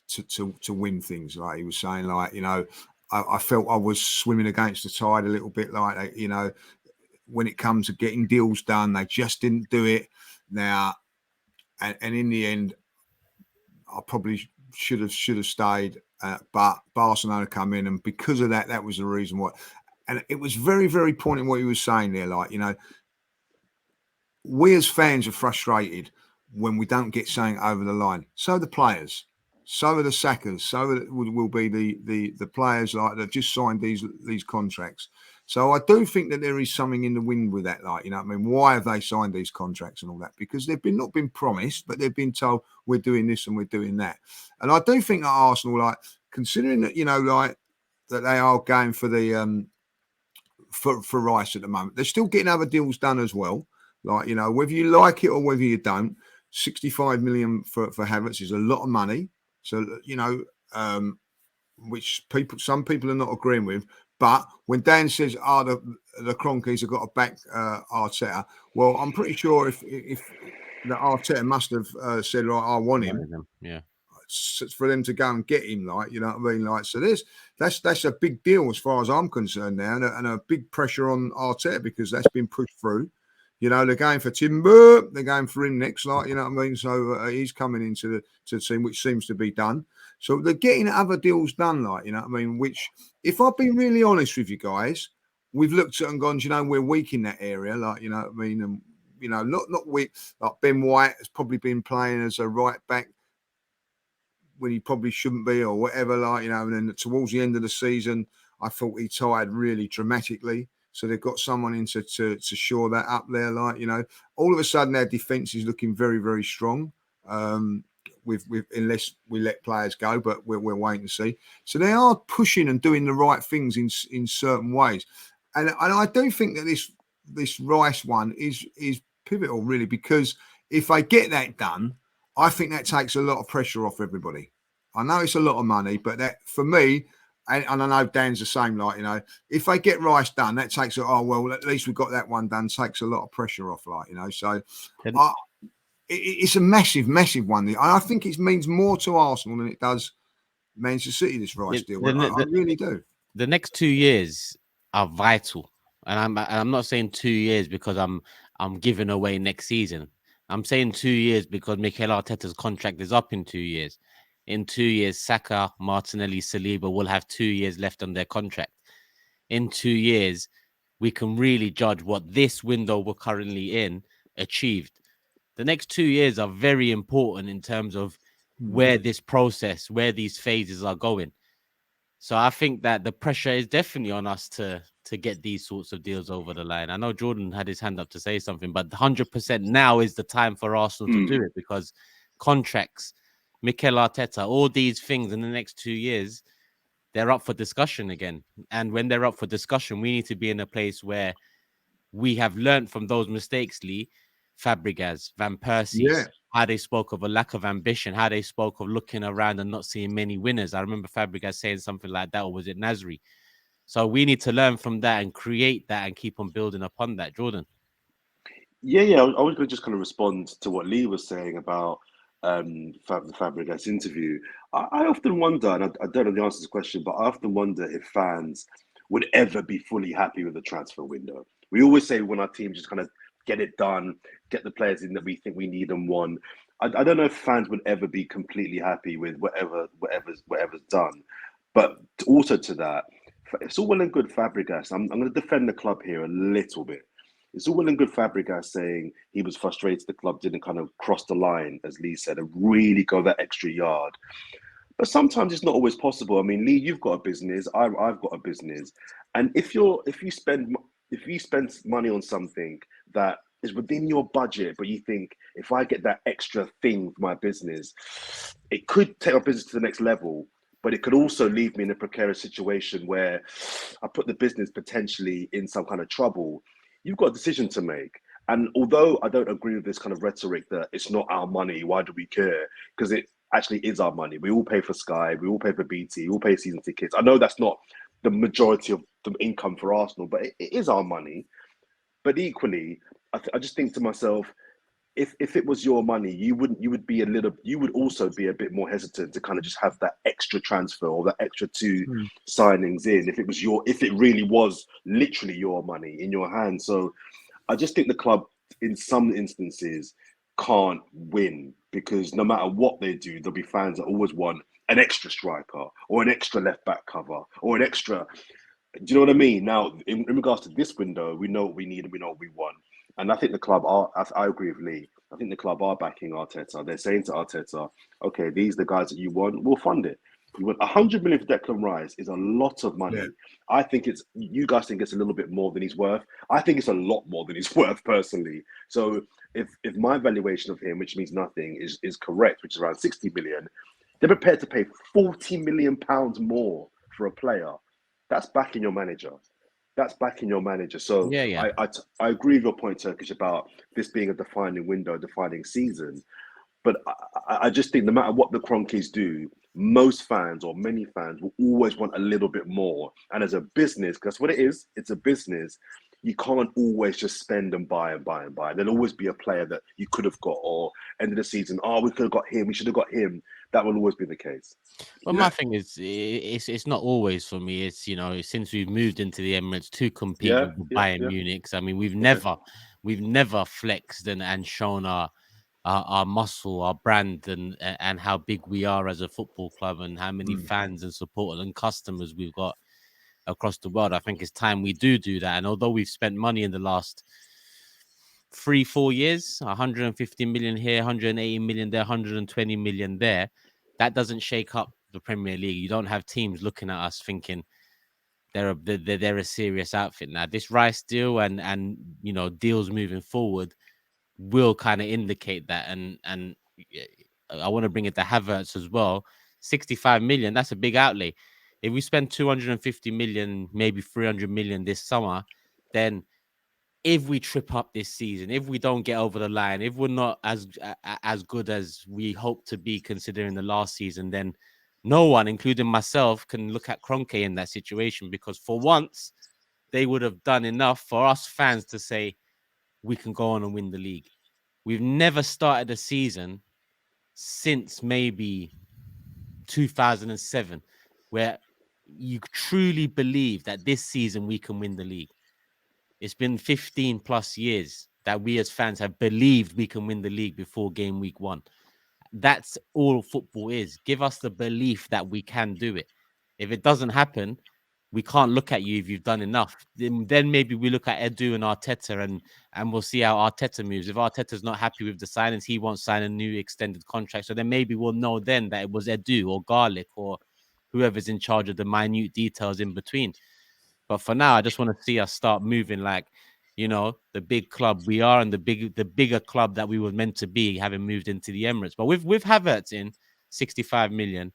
to win things." Like he was saying, like, you know, I felt I was swimming against the tide a little bit. Like, you know, when it comes to getting deals done, they just didn't do it. Now, and in the end, I probably should have stayed, but Barcelona come in, and because of that, that was the reason why. And it was very, very poignant what he was saying there. Like, you know, we as fans are frustrated when we don't get something over the line. So the players, so are the Sackers, so will be the players like that just signed these contracts. So I do think that there is something in the wind with that. Like, you know what I mean? Why have they signed these contracts and all that? Because they've not been promised, but they've been told we're doing this and we're doing that. And I do think that Arsenal, like, considering that, you know, like that they are going for the for Rice at the moment, they're still getting other deals done as well. Like, you know, whether you like it or whether you don't, 65 million for Havertz is a lot of money. So, you know, which some people are not agreeing with. But when Dan says, the Kroenkes have got to back Arteta, well, I'm pretty sure if the Arteta must have said, right, I want him. Yeah. For them to go and get him, like, you know what I mean? Like, so that's a big deal as far as I'm concerned now, and a big pressure on Arteta, because that's been pushed through. You know, they're going for Timber, they're going for him next, like, you know what I mean? So he's coming into the team, which seems to be done. So they're getting other deals done, like, you know what I mean? Which, if I've been really honest with you guys, we've looked at and gone, you know, we're weak in that area, like, you know what I mean? And, you know, not weak. Like Ben White has probably been playing as a right back when he probably shouldn't be, or whatever, like, you know. And then towards the end of the season, I thought he tired really dramatically. So they've got someone in to shore that up there, like, you know. All of a sudden, our defence is looking very, very strong. With unless we let players go, but we're waiting to see. So they are pushing and doing the right things in certain ways, and I do think that this Rice one is pivotal, really, because if they get that done, I think that takes a lot of pressure off everybody. I know it's a lot of money, but that, for me, and I know Dan's the same, like, you know, if they get Rice done, that takes well, at least we got that one done, takes a lot of pressure off, like, you know. So it's a massive, massive one. I think it means more to Arsenal than it does Manchester City, this Rice deal. I really do. The next 2 years are vital, and I'm not saying 2 years because I'm giving away next season. I'm saying 2 years because Mikel Arteta's contract is up in 2 years. In 2 years, Saka, Martinelli, Saliba will have 2 years left on their contract. In 2 years, we can really judge what this window we're currently in achieved. The next 2 years are very important in terms of where this process, where these phases are going. So I think that the pressure is definitely on us to get these sorts of deals over the line. I know Jordan had his hand up to say something, but 100% now is the time for Arsenal to do it, because contracts, Mikel Arteta, all these things in the next 2 years, they're up for discussion again. And when they're up for discussion, we need to be in a place where we have learned from those mistakes, Lee. Fabregas, Van Persie, how they spoke of a lack of ambition, how they spoke of looking around and not seeing many winners. I remember Fabregas saying something like that, or was it Nasri? So we need to learn from that and create that and keep on building upon that. Jordan? Yeah. I was going to just kind of respond to what Lee was saying about the Fabregas interview. I often wonder, and I don't know the answer to this question, but I often wonder if fans would ever be fully happy with the transfer window. We always say when our team just kind of get it done, get the players in that we think we need and want. I don't know if fans would ever be completely happy with whatever's done, but also to that, it's all well and good Fabregas. I'm going to defend the club here a little bit. It's all well and good Fabregas saying he was frustrated the club didn't kind of cross the line, as Lee said, and really go that extra yard. But sometimes it's not always possible. I mean, Lee, you've got a business. I've got a business, and if you spend money on something that is within your budget, but you think if I get that extra thing for my business, it could take my business to the next level. But it could also leave me in a precarious situation where I put the business potentially in some kind of trouble. You've got a decision to make. And although I don't agree with this kind of rhetoric that it's not our money, why do we care? Because it actually is our money. We all pay for Sky, we all pay for BT, we all pay season tickets. I know that's not the majority of the income for Arsenal, but it is our money. But equally, I just think to myself, if it was your money, you would also be a bit more hesitant to kind of just have that extra transfer or that extra two signings in if it really was literally your money in your hands. So I just think the club in some instances can't win because no matter what they do, there'll be fans that always want an extra striker or an extra left back cover or an extra. Do you know what I mean? Now, in regards to this window, we know what we need and we know what we want. And I think the club are, I agree with Lee, I think the club are backing Arteta. They're saying to Arteta, okay, these are the guys that you want, we'll fund it. You want 100 million for Declan Rice is a lot of money. Yeah. I think you guys think it's a little bit more than he's worth. I think it's a lot more than he's worth personally. So if my valuation of him, which means nothing, is correct, which is around 60 million, they're prepared to pay 40 million pounds more for a player. That's backing your manager. That's backing your manager. So yeah. I agree with your point, Turkish, about this being a defining window, defining season. But I just think no matter what the Kroenkes do, most fans or many fans will always want a little bit more. And as a business, because that's what it is, it's a business, you can't always just spend and buy and buy and buy. There'll always be a player that you could have got, or end of the season, we could have got him, we should have got him. That will always be the case. Well, my thing is, it's not always for me. It's, since we've moved into the Emirates to compete with Bayern Munich. I mean, we've never flexed and shown our muscle, our brand, and how big we are as a football club, and how many fans and supporters and customers we've got across the world. I think it's time we do that. And although we've spent money in the last 3-4 years, 150 million here, 180 million there, 120 million there, that doesn't shake up the Premier League. You don't have teams looking at us thinking they're a serious outfit. Now, this Rice deal and deals moving forward will kind of indicate that. And I want to bring it to Havertz as well. 65 million, that's a big outlay. If we spend 250 million, maybe 300 million this summer, then if we trip up this season, if we don't get over the line, if we're not as good as we hope to be considering the last season, then no one, including myself, can look at Kroenke in that situation, because for once they would have done enough for us fans to say we can go on and win the league. We've never started a season since maybe 2007 where you truly believe that this season we can win the league. It's been 15 plus years that we as fans have believed we can win the league before game week 1. That's all football is. Give us the belief that we can do it. If it doesn't happen, we can't look at you if you've done enough. Then maybe we look at Edu and Arteta and we'll see how Arteta moves. If Arteta's not happy with the signings, he won't sign a new extended contract. So then maybe we'll know then that it was Edu or Garlic or whoever's in charge of the minute details in between. But for now, I just want to see us start moving like, the big club we are and the bigger club that we were meant to be, having moved into the Emirates. But with Havertz in 65 million,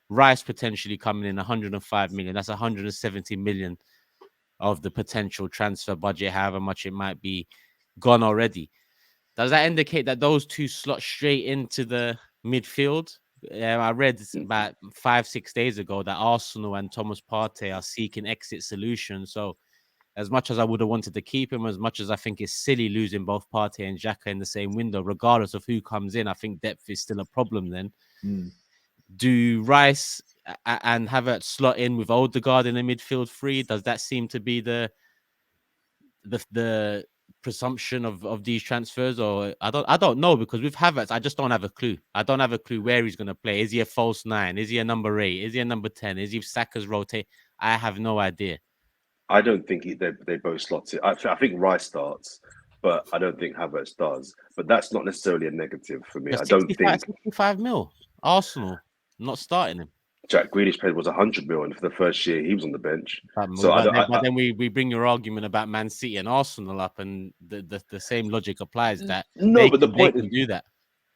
Rice potentially coming in 105 million. That's 170 million of the potential transfer budget, however much it might be, gone already. Does that indicate that those two slot straight into the midfield? I read about 5-6 days ago that Arsenal and Thomas Partey are seeking exit solutions. So as much as I would have wanted to keep him, as much as I think it's silly losing both Partey and Xhaka in the same window, regardless of who comes in, I think depth is still a problem then. Do Rice and Havertz slot in with Odegaard in the midfield 3? Does that seem to be the presumption of these transfers, or I don't know, because with Havertz, I just don't have a clue. I don't have a clue where he's going to play. Is he a false 9? Is he a number 8? Is he a number 10? Is he Saka's rotate? I have no idea. I don't think they both slot it. I think Rice starts, but I don't think Havertz does. But that's not necessarily a negative for me. I don't think 65 mil. Arsenal not starting him. Jack Grealish paid was 100 million for the first year he was on the bench. But then we bring your argument about Man City and Arsenal up, and the same logic applies that no, but the point they can do that.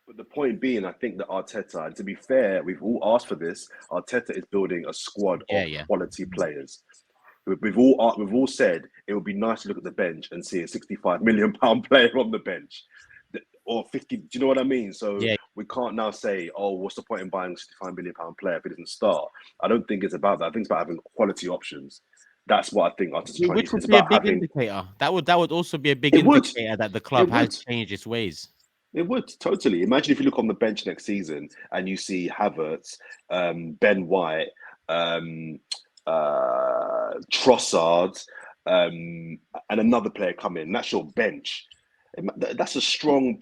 But the point being, I think that Arteta, and to be fair, we've all asked for this. Arteta is building a squad of quality players. We've all said it would be nice to look at the bench and see a £65 million player on the bench, or 50. Do you know what I mean? So we can't now say, oh, what's the point in buying a £65 million player if it doesn't start? I don't think it's about that. I think it's about having quality options. That's what I think Arteta's trying. Which would be a big indicator. That would also be a big indicator that the club has changed its ways. It would, totally. Imagine if you look on the bench next season and you see Havertz, Ben White, Trossard, and another player come in. That's your bench. That's a strong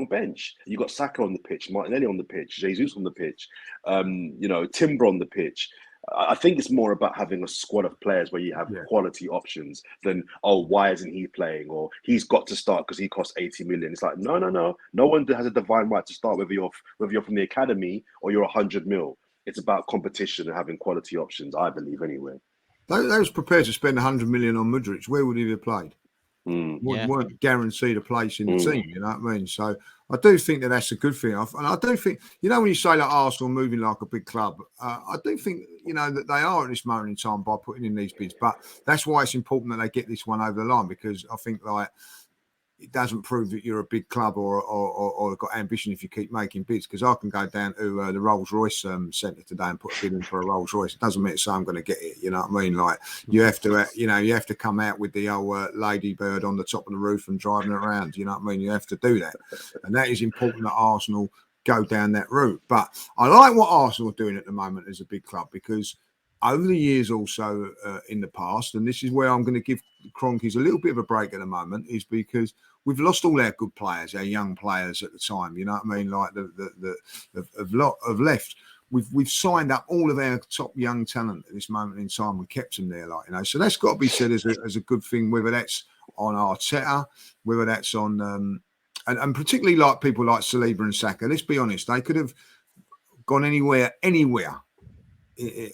bench. You got Saka on the pitch, Martinelli on the pitch, Jesus on the pitch, Timber on the pitch. I think it's more about having a squad of players where you have quality options than, oh, why isn't he playing, or he's got to start because he costs 80 million. It's like, no. No one has a divine right to start, whether you're from the academy or you're 100 mil. It's about competition and having quality options, I believe, anyway. Those prepared to spend 100 million on Modric, where would he have played? Weren't guaranteed a place in the team, you know what I mean? So I do think that's a good thing. And I do think, when you say like Arsenal moving like a big club, I do think, that they are at this moment in time by putting in these bids. But that's why it's important that they get this one over the line, because I think like it doesn't prove that you're a big club or got ambition if you keep making bids. Because I can go down to the Rolls-Royce centre today and put a bid in for a Rolls-Royce. It doesn't mean to say I'm going to get it. You know what I mean? Like you have to come out with the old ladybird on the top of the roof and driving it around. You know what I mean? You have to do that, and that is important that Arsenal go down that route. But I like what Arsenal are doing at the moment as a big club, because over the years also in the past, and this is where I'm going to give Kroenke a little bit of a break at the moment, is because we've lost all our good players, our young players at the time. You know what I mean? Like have left. We've signed up all of our top young talent at this moment in time. We kept them there, so that's got to be said as a good thing. Whether that's on Arteta, whether that's on and particularly like people like Saliba and Saka. Let's be honest, they could have gone anywhere.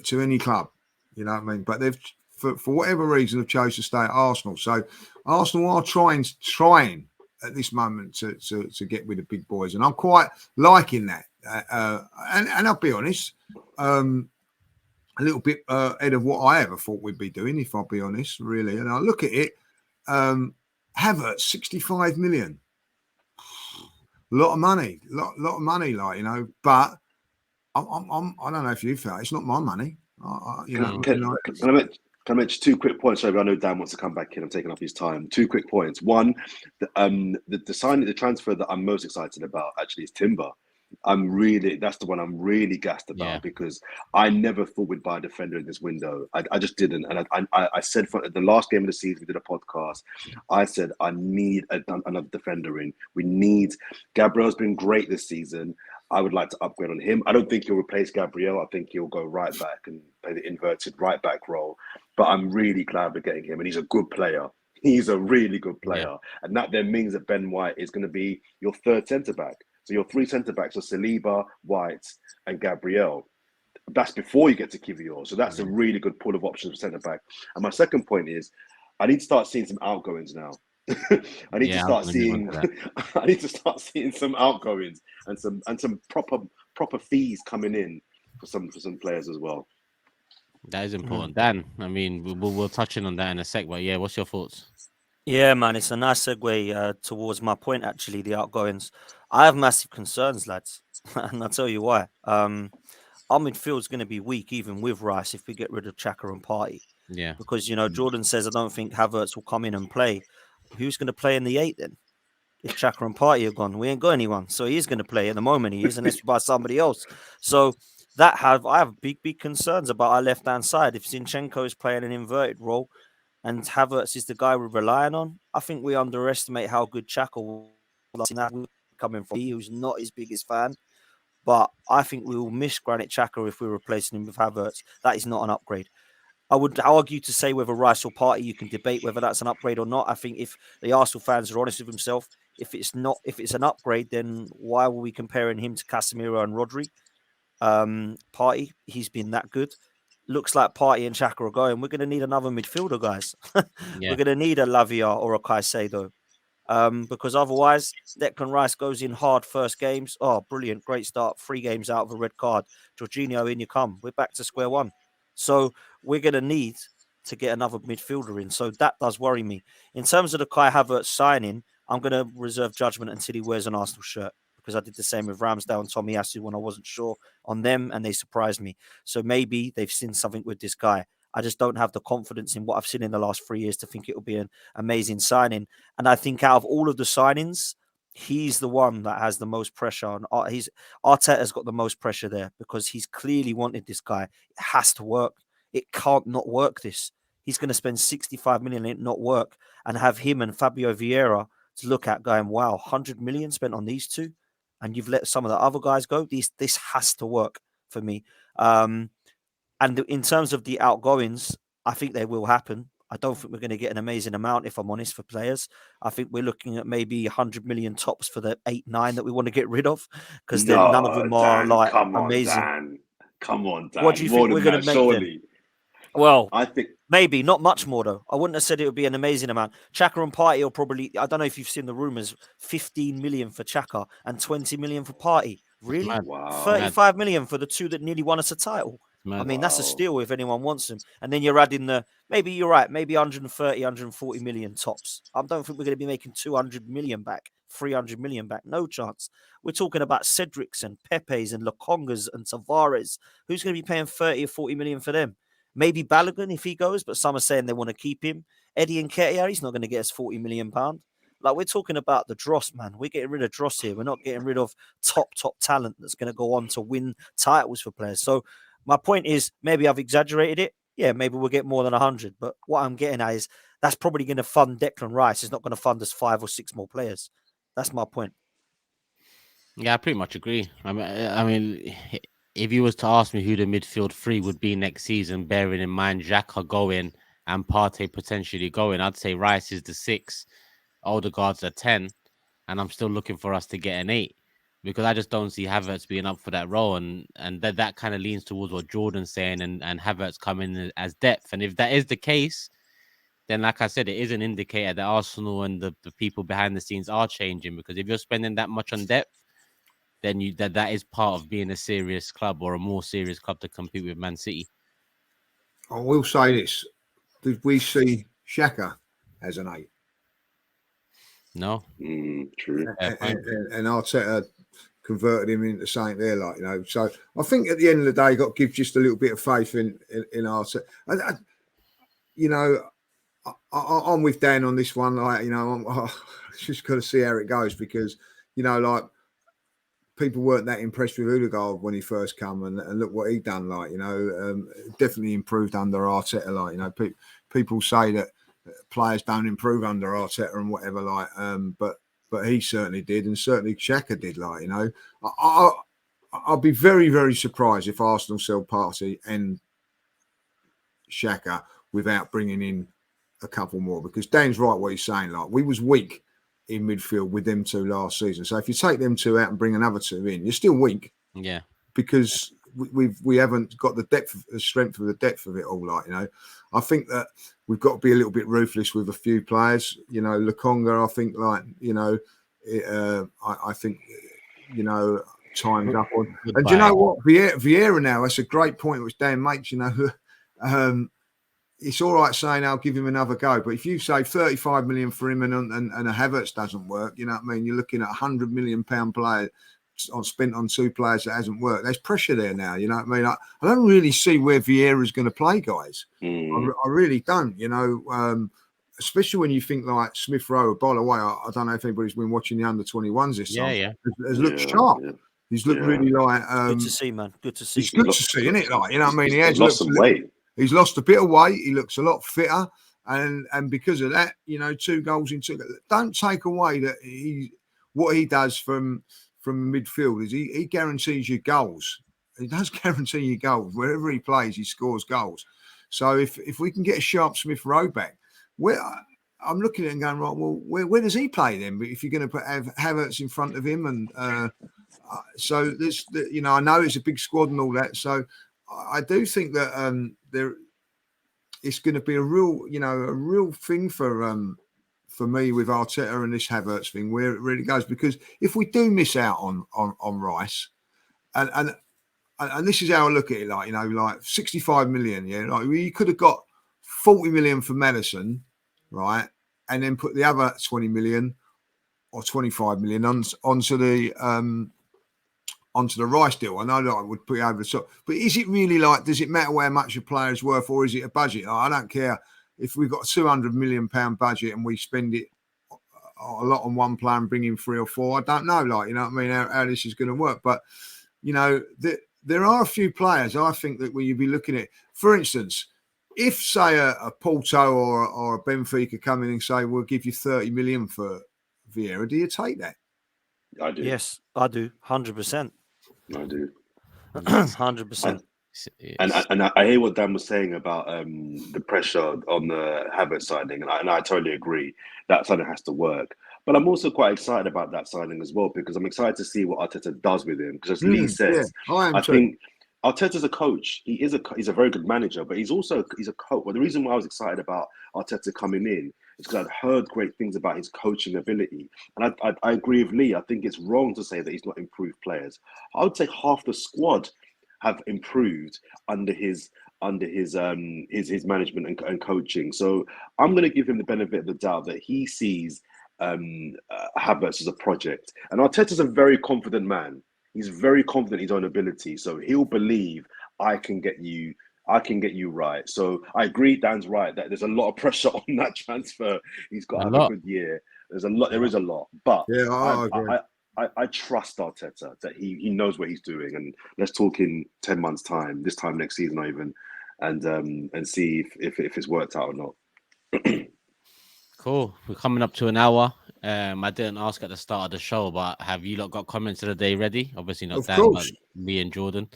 To any club, you know what I mean? But they've, for whatever reason, have chosen to stay at Arsenal. So Arsenal are trying at this moment to get with the big boys, and I'm quite liking that. And I'll be honest, a little bit ahead of what I ever thought we'd be doing, if I'll be honest, really. And I look at it, Havertz, 65 million, a lot of money, but. I don't know if you felt it's not my money. Can I mention 2 quick points? So I know Dan wants to come back in. I'm taking up his time. 2 quick points. One, the transfer that I'm most excited about actually is Timber. That's the one I'm really gassed about, because I never thought we'd buy a defender in this window. I just didn't. And I said for the last game of the season, we did a podcast. I said, I need another defender in. Gabriel's been great this season. I would like to upgrade on him. I don't think he'll replace Gabriel. I think he'll go right back and play the inverted right back role. But I'm really glad we're getting him, and he's a good player. He's a really good player. And that then means that Ben White is going to be your third centre-back. So your 3 centre-backs are Saliba, White, and Gabriel. That's before you get to Kivior. So that's a really good pool of options for centre-back. And my second point is, I need to start seeing some outgoings now. I need to start seeing some outgoings and some proper fees coming in for some players as well. That is important, Dan. I mean, we'll touch on that in a sec. But what's your thoughts? Yeah, man, it's a nice segue towards my point. Actually, the outgoings. I have massive concerns, lads, and I'll tell you why. Our midfield's going to be weak even with Rice if we get rid of Xhaka and Partey. Yeah, because Jordan says I don't think Havertz will come in and play. Who's going to play in the 8 then? If Xhaka and Partey are gone, we ain't got anyone. So he's going to play at the moment. He is, unless we buy somebody else. So I have big concerns about our left-hand side. If Zinchenko is playing an inverted role, and Havertz is the guy we're relying on, I think we underestimate how good Xhaka was. Coming from me, who's not his biggest fan, but I think we will miss Granit Xhaka if we're replacing him with Havertz. That is not an upgrade. I would argue to say whether Rice or Partey, you can debate whether that's an upgrade or not. I think if the Arsenal fans are honest with themselves, if it's an upgrade, then why were we comparing him to Casemiro and Rodri? Partey, he's been that good. Looks like Partey and Xhaka are going. We're going to need another midfielder, guys. We're going to need a Lavia or a Caicedo. Because otherwise, Declan Rice goes in hard first games. Oh, brilliant. Great start. 3 games out of a red card. Jorginho, in you come. We're back to square one. So we're going to need to get another midfielder in. So that does worry me. In terms of the Kai Havertz signing, I'm going to reserve judgment until he wears an Arsenal shirt, because I did the same with Ramsdale and Tomiyasu when I wasn't sure on them, and they surprised me. So maybe they've seen something with this guy. I just don't have the confidence in what I've seen in the last 3 years to think it will be an amazing signing. And I think out of all of the signings, he's the one that has the most pressure on. Arteta's got the most pressure there because he's clearly wanted this guy. It has to work. It can't not work. This he's going to spend 65 million and it not work, and have him and Fabio Vieira to look at going, wow, 100 million spent on these two, and you've let some of the other guys go. This has to work for me. And in terms of the outgoings, I think they will happen. I don't think we're going to get an amazing amount, if I'm honest, for players. I think we're looking at maybe 100 million tops for the 8-9 that we want to get rid of, because none of them are Dan, like come on, amazing. Dan. Come on, Dan. What do you think we're going to make then? Well, I think maybe not much more though. I wouldn't have said it would be an amazing amount. Xhaka and Partey will probably, I don't know if you've seen the rumours, 15 million for Xhaka and 20 million for Partey. Really? Wow. 35 million for the two that nearly won us a title. I mean, that's a steal if anyone wants them. And then you're adding maybe you're right, maybe 130, 140 million tops. I don't think we're going to be making 200 million back, 300 million back. No chance. We're talking about Cedrics and Pepes and Lokongas and Tavares. Who's going to be paying 30 or 40 million for them? Maybe Balogun if he goes, but some are saying they want to keep him. Eddie Nketiah, he's not going to get us £40 million. Like, we're talking about the dross, man. We're getting rid of dross here. We're not getting rid of top talent that's going to go on to win titles for players. So my point is, maybe I've exaggerated it. Yeah, maybe we'll get more than 100. But what I'm getting at is that's probably going to fund Declan Rice. It's not going to fund us 5 or 6 more players. That's my point. Yeah, I pretty much agree. I mean, if you was to ask me who the midfield 3 would be next season, bearing in mind Xhaka going and Partey potentially going, I'd say Rice is the 6, Odegaard's a 10, and I'm still looking for us to get an 8. Because I just don't see Havertz being up for that role, and that kind of leans towards what Jordan's saying, and Havertz coming as depth. And if that is the case, then like I said, it is an indicator that Arsenal and the people behind the scenes are changing. Because if you're spending that much on depth, then that is part of being a serious club, or a more serious club to compete with Man City. I will say this: did we see Xhaka as an 8? No, true. And Arteta converted him into something there, like, you know. So I think at the end of the day, you got to give just a little bit of faith in Arteta. You know, I'm with Dan on this one. Like, you know, I just got to see how it goes, because, you know, like, people weren't that impressed with Odegaard when he first come, and look what he done. Like, you know, definitely improved under Arteta. Like, you know, people say that players don't improve under Arteta and whatever. Like, but he certainly did, and certainly Xhaka did. Like, you know, I'll be very, very surprised if Arsenal sell Partey and Xhaka without bringing in a couple more, because Dan's right what he's saying. Like, we was weak in midfield with them two last season. So if you take them two out and bring another two in, you're still weak. Yeah, because we haven't got the strength of the depth of it all. Like, you know, I think that we've got to be a little bit ruthless with a few players. You know, Lokonga, I think, like, you know, I think, you know, time's up on. Goodbye. And do you know what? Vieira now, that's a great point which Dan makes, you know. It's all right saying I'll give him another go, but if you say 35 million for him and a Havertz doesn't work, you know what I mean? You're looking at £100 million player spent on 2 players that hasn't worked. There's pressure there now, you know what I mean? I don't really see where Vieira's going to play, guys. I really don't, you know, especially when you think like Smith Rowe. By the way, I don't know if anybody's been watching the under-21s this summer. Has looked sharp. Yeah. He's looked really like... good to see, man. Good to see. He's good to see, isn't it? Like, you know what I mean? He's lost some weight. He's lost a bit of weight. He looks a lot fitter. and because of that, 2 goals in 2. Don't take away that what he does from midfield is he guarantees you goals. He does guarantee you goals wherever he plays. He scores goals. So if we can get a Sharp Smith Rowe back, I'm looking at it and going, right, well, where does he play then? But if you're going to have Havertz in front of him, and so this, I know it's a big squad and all that. So I do think that it's going to be a real thing for me with Arteta and this Havertz thing, where it really goes. Because if we do miss out on Rice, and this is how I look at it, like 65 million, like you could have got 40 million for Madison, right, and then put the other 20 million or 25 million onto the Rice deal. I know that I would put it over the top, but is it really does it matter how much a player is worth, or is it a budget? I don't care if we've got a 200 million pound budget and we spend it a lot on one player and bring in 3 or 4. I don't know, how this is going to work. But there are a few players I think that where you'd be looking at, for instance, if say a Porto or a Benfica come in and say we'll give you 30 million for Vieira, do you take that? I do. Yes, I do. 100%. I do. 100%. And I hear what Dan was saying about the pressure on the Havertz signing, and I totally agree. That signing has to work. But I'm also quite excited about that signing as well, because I'm excited to see what Arteta does with him. Because as Lee says, I think Arteta's a coach. He's a very good manager, but he's a coach. Well, the reason why I was excited about Arteta coming in is because I'd heard great things about his coaching ability. And I agree with Lee. I think it's wrong to say that he's not improved players. I would say half the squad have improved under his management and coaching. So I'm going to give him the benefit of the doubt that he sees Havertz as a project. And Arteta's a very confident man. He's very confident in his own ability. So he'll believe I can get you right. So I agree, Dan's right, that there's a lot of pressure on that transfer. He's got to have a good year. There is a lot. But I trust Arteta that he knows what he's doing. And let's talk in 10 months' time, this time next season even, and see if it's worked out or not. Cool. We're coming up to an hour. I didn't ask at the start of the show, but have you lot got comments of the day ready? Obviously not Dan, but me and Jordan.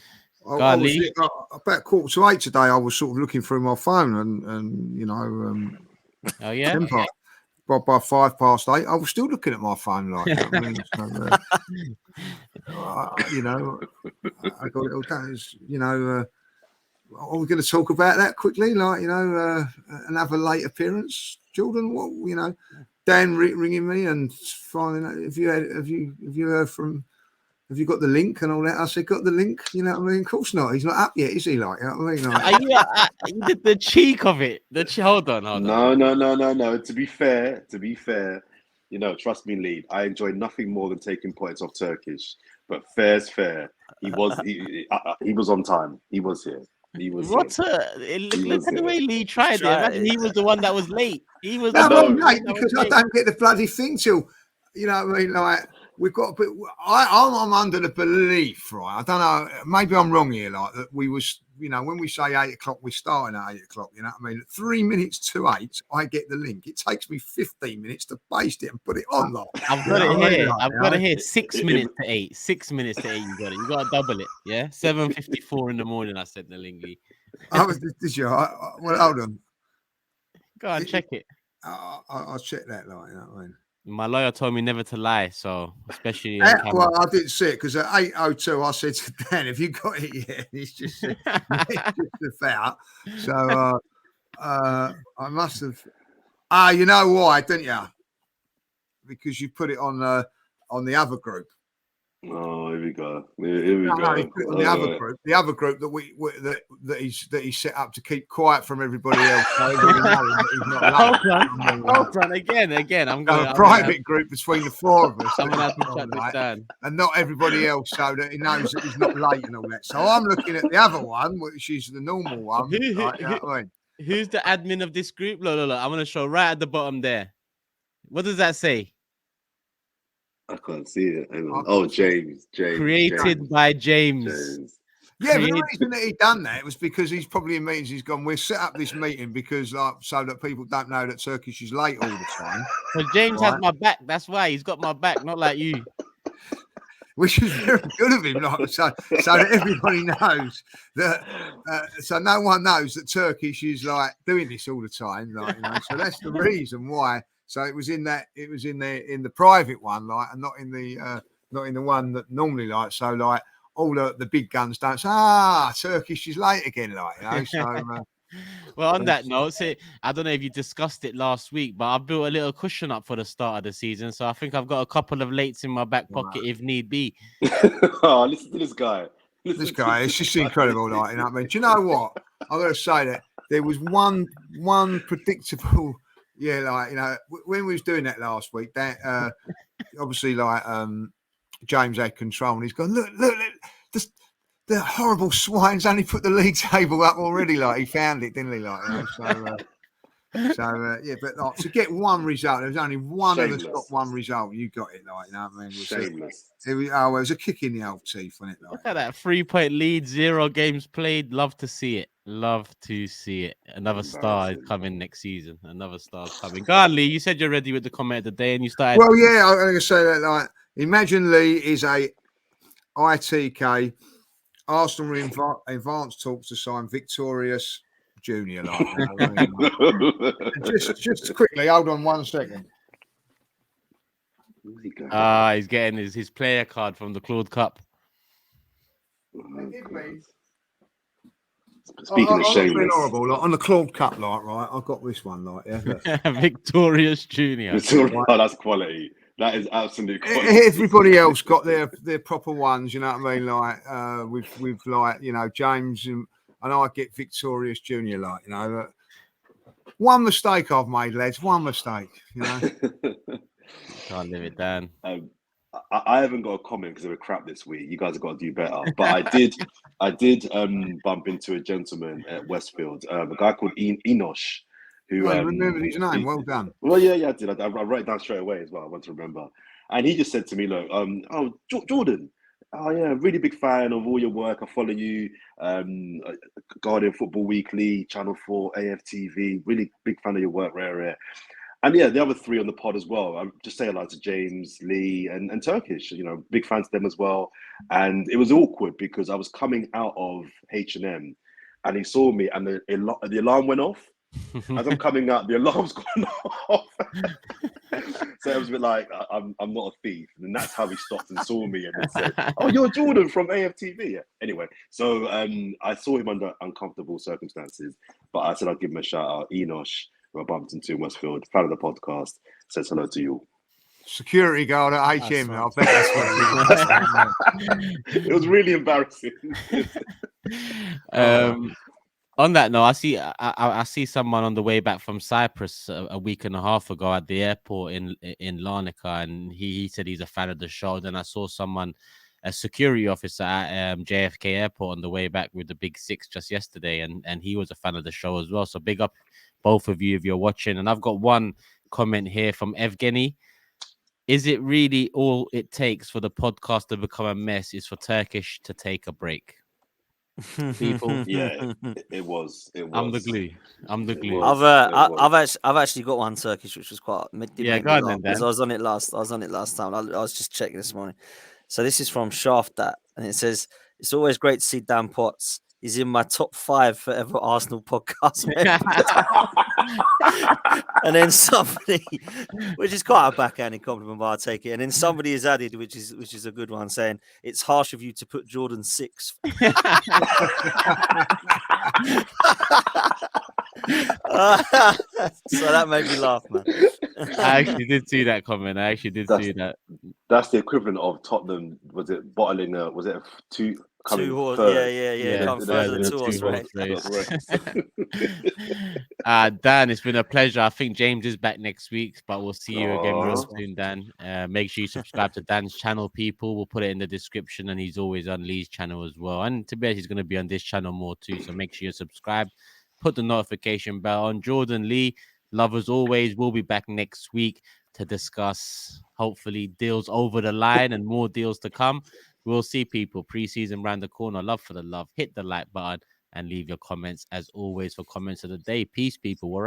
About 7:45 today, I was sort of looking through my phone and oh yeah. By 8:05, I was still looking at my phone like that. I got it all done. Are we going to talk about that quickly? Another late appearance, Jordan. What Dan ringing me and finding out have you heard from. Have you got the link and all that? I said, got the link? You know what I mean? Of course not. He's not up yet, is he? You know what I mean? Are you the cheek of it? Hold on. No. To be fair, trust me, Lee. I enjoy nothing more than taking points off Turkish. But fair's fair. He was on time. He was here. Look at the way Lee tried it. Imagine he was the one that was late. He was I'm late because I don't get the bloody thing till, you know what I mean? Like, we've got a bit. I'm under the belief, right? I don't know. Maybe I'm wrong here. Like that, we was, when we say 8:00, we're starting at 8:00. You know what I mean? 3 minutes to 8, I get the link. It takes me 15 minutes to paste it and put it on. Like, I've got it here. I've got it here. 6 minutes to 8. 6 minutes to 8. You got it. You got to double it. Yeah. 7:54 in the morning. I sent the link. Did you? Well, hold on. Go on, check it. I'll check that. Like, you know what I mean? My lawyer told me never to lie, so especially. Well, I didn't see it because at 8:02 I said to Dan, "Have you got it yet?" And he's just out. So I must have. You know why, didn't you? Because you put it on the other group. Oh, here we go. Here we go. He put it on the other group that that he set up to keep quiet from everybody else. Hold on, again. I'm going a private group between the 4 of us. I'm gonna have to shut this down, and not everybody else, so that he knows that he's not late and all that. So I'm looking at the other one, which is the normal one. Who's the admin of this group? Look. I'm gonna show right at the bottom there. What does that say? I can't see it. Hang on. Oh, James. Created by James. Yeah, but the reason that he done that was because he's probably in meetings. He's gone, we'll set up this meeting because, like, so that people don't know that Turkish is late all the time. But James has my back. That's why he's got my back, not like you. Which is very good of him, like, so that everybody knows that. So no one knows that Turkish is like doing this all the time, like, you know. So that's the reason why. So it was in the private one, like, and not in the one that normally, like, so like. All the big guns don't say, Turkish is late again, like, you know. So, well, on that note, I don't know if you discussed it last week, but I built a little cushion up for the start of the season. So I think I've got a couple of lates in my back pocket if need be. Oh, listen to this guy. This guy, it's just incredible, like, you know what I mean? Do you know what? I'm going to say that there was one predictable, like, you know, when we was doing that last week, that obviously, like, James had control, and he's gone, look, the horrible swines only put the league table up already. Like, he found it, didn't he? Like, you know, yeah, but like, to get one result, there was only one of us got one result. You got it, like, you know what I mean? Shameless. It was a kick in the old teeth, wasn't it? Like, look at that 3-point lead, 0 games played. Love to see it. Love to see it. Another star is coming next season. Another star's coming. Go on, Lee. You said you're ready with the comment of the day, and you started. Well, yeah, I'm going to say that. Like, imagine Lee is a ITK. Arsenal in advanced talks to sign Victorious Junior. Like, just quickly, hold on 1 second. He's getting his player card from the Claude Cup. Speaking of shameless, horrible, like, on the Claude Cup, like, right? I've got this one, like, yeah. Victorious Junior. Oh, that's quality. That is absolute quality. Everybody else got their proper ones, you know what I mean? Like, with like, you know, James and I get Victorious Junior, like, you know. One mistake I've made, lads. One mistake, you know. Can't live it down. I haven't got a comment because they were crap this week. You guys have got to do better. But I did bump into a gentleman at Westfield, a guy called Enosh. Who remember his name? Well done. Well, yeah, I did. I wrote it down straight away as well. I want to remember. And he just said to me, look, Jordan, oh yeah, really big fan of all your work. I follow you, Guardian Football Weekly, Channel 4, AFTV. Really big fan of your work, rare. And yeah, the other 3 on the pod as well. I'm just saying hello to James, Lee, and Turkish. You know, big fans of them as well. And it was awkward because I was coming out of H&M, and he saw me, and the alarm went off. As I'm coming out, the alarm's gone off. So it was a bit like, I'm not a thief. And that's how he stopped and saw me and then said, oh, you're Jordan from AFTV. Yeah. Anyway, so I saw him under uncomfortable circumstances, but I said I'd give him a shout out. Enosh, who I bumped into in Westfield, fan of the podcast, says hello to you. Security guard at HM. I bet that's what it was really embarrassing. On that note, I see someone on the way back from Cyprus a week and a half ago at the airport in Larnaca, and he said he's a fan of the show. Then I saw a security officer at JFK Airport on the way back with the Big Six just yesterday, and he was a fan of the show as well. So big up both of you if you're watching. And I've got one comment here from Evgeny. Is it really all it takes for the podcast to become a mess is for Turkish to take a break? People, yeah, it was. I'm the glue. I've actually got one Turkish, which was quite. Go on then. I was on it last time. I was just checking this morning. So this is from Shaft that, and it says it's always great to see Dan Potts. He's in my top 5 forever Arsenal podcast and then somebody, which is quite a backhanded compliment, but I'll take it. And then somebody has added, which is a good one, saying it's harsh of you to put Jordan 6. So that made me laugh, man. I actually did see that comment. See that. That's the equivalent of Tottenham. Was it bottling? Was it two? Two horse, yeah. Come further than 2 horse race. Dan, it's been a pleasure. I think James is back next week, but we'll see you again real soon, Dan. Make sure you subscribe to Dan's channel, people. We'll put it in the description, and he's always on Lee's channel as well. And to be honest, he's going to be on this channel more too. So make sure you subscribe. Put the notification bell on. Jordan, Lee, love as always. We'll be back next week to discuss, hopefully, deals over the line and more deals to come. We'll see, people. Preseason round the corner. Love for the love. Hit the like button and leave your comments as always for comments of the day. Peace, people. We're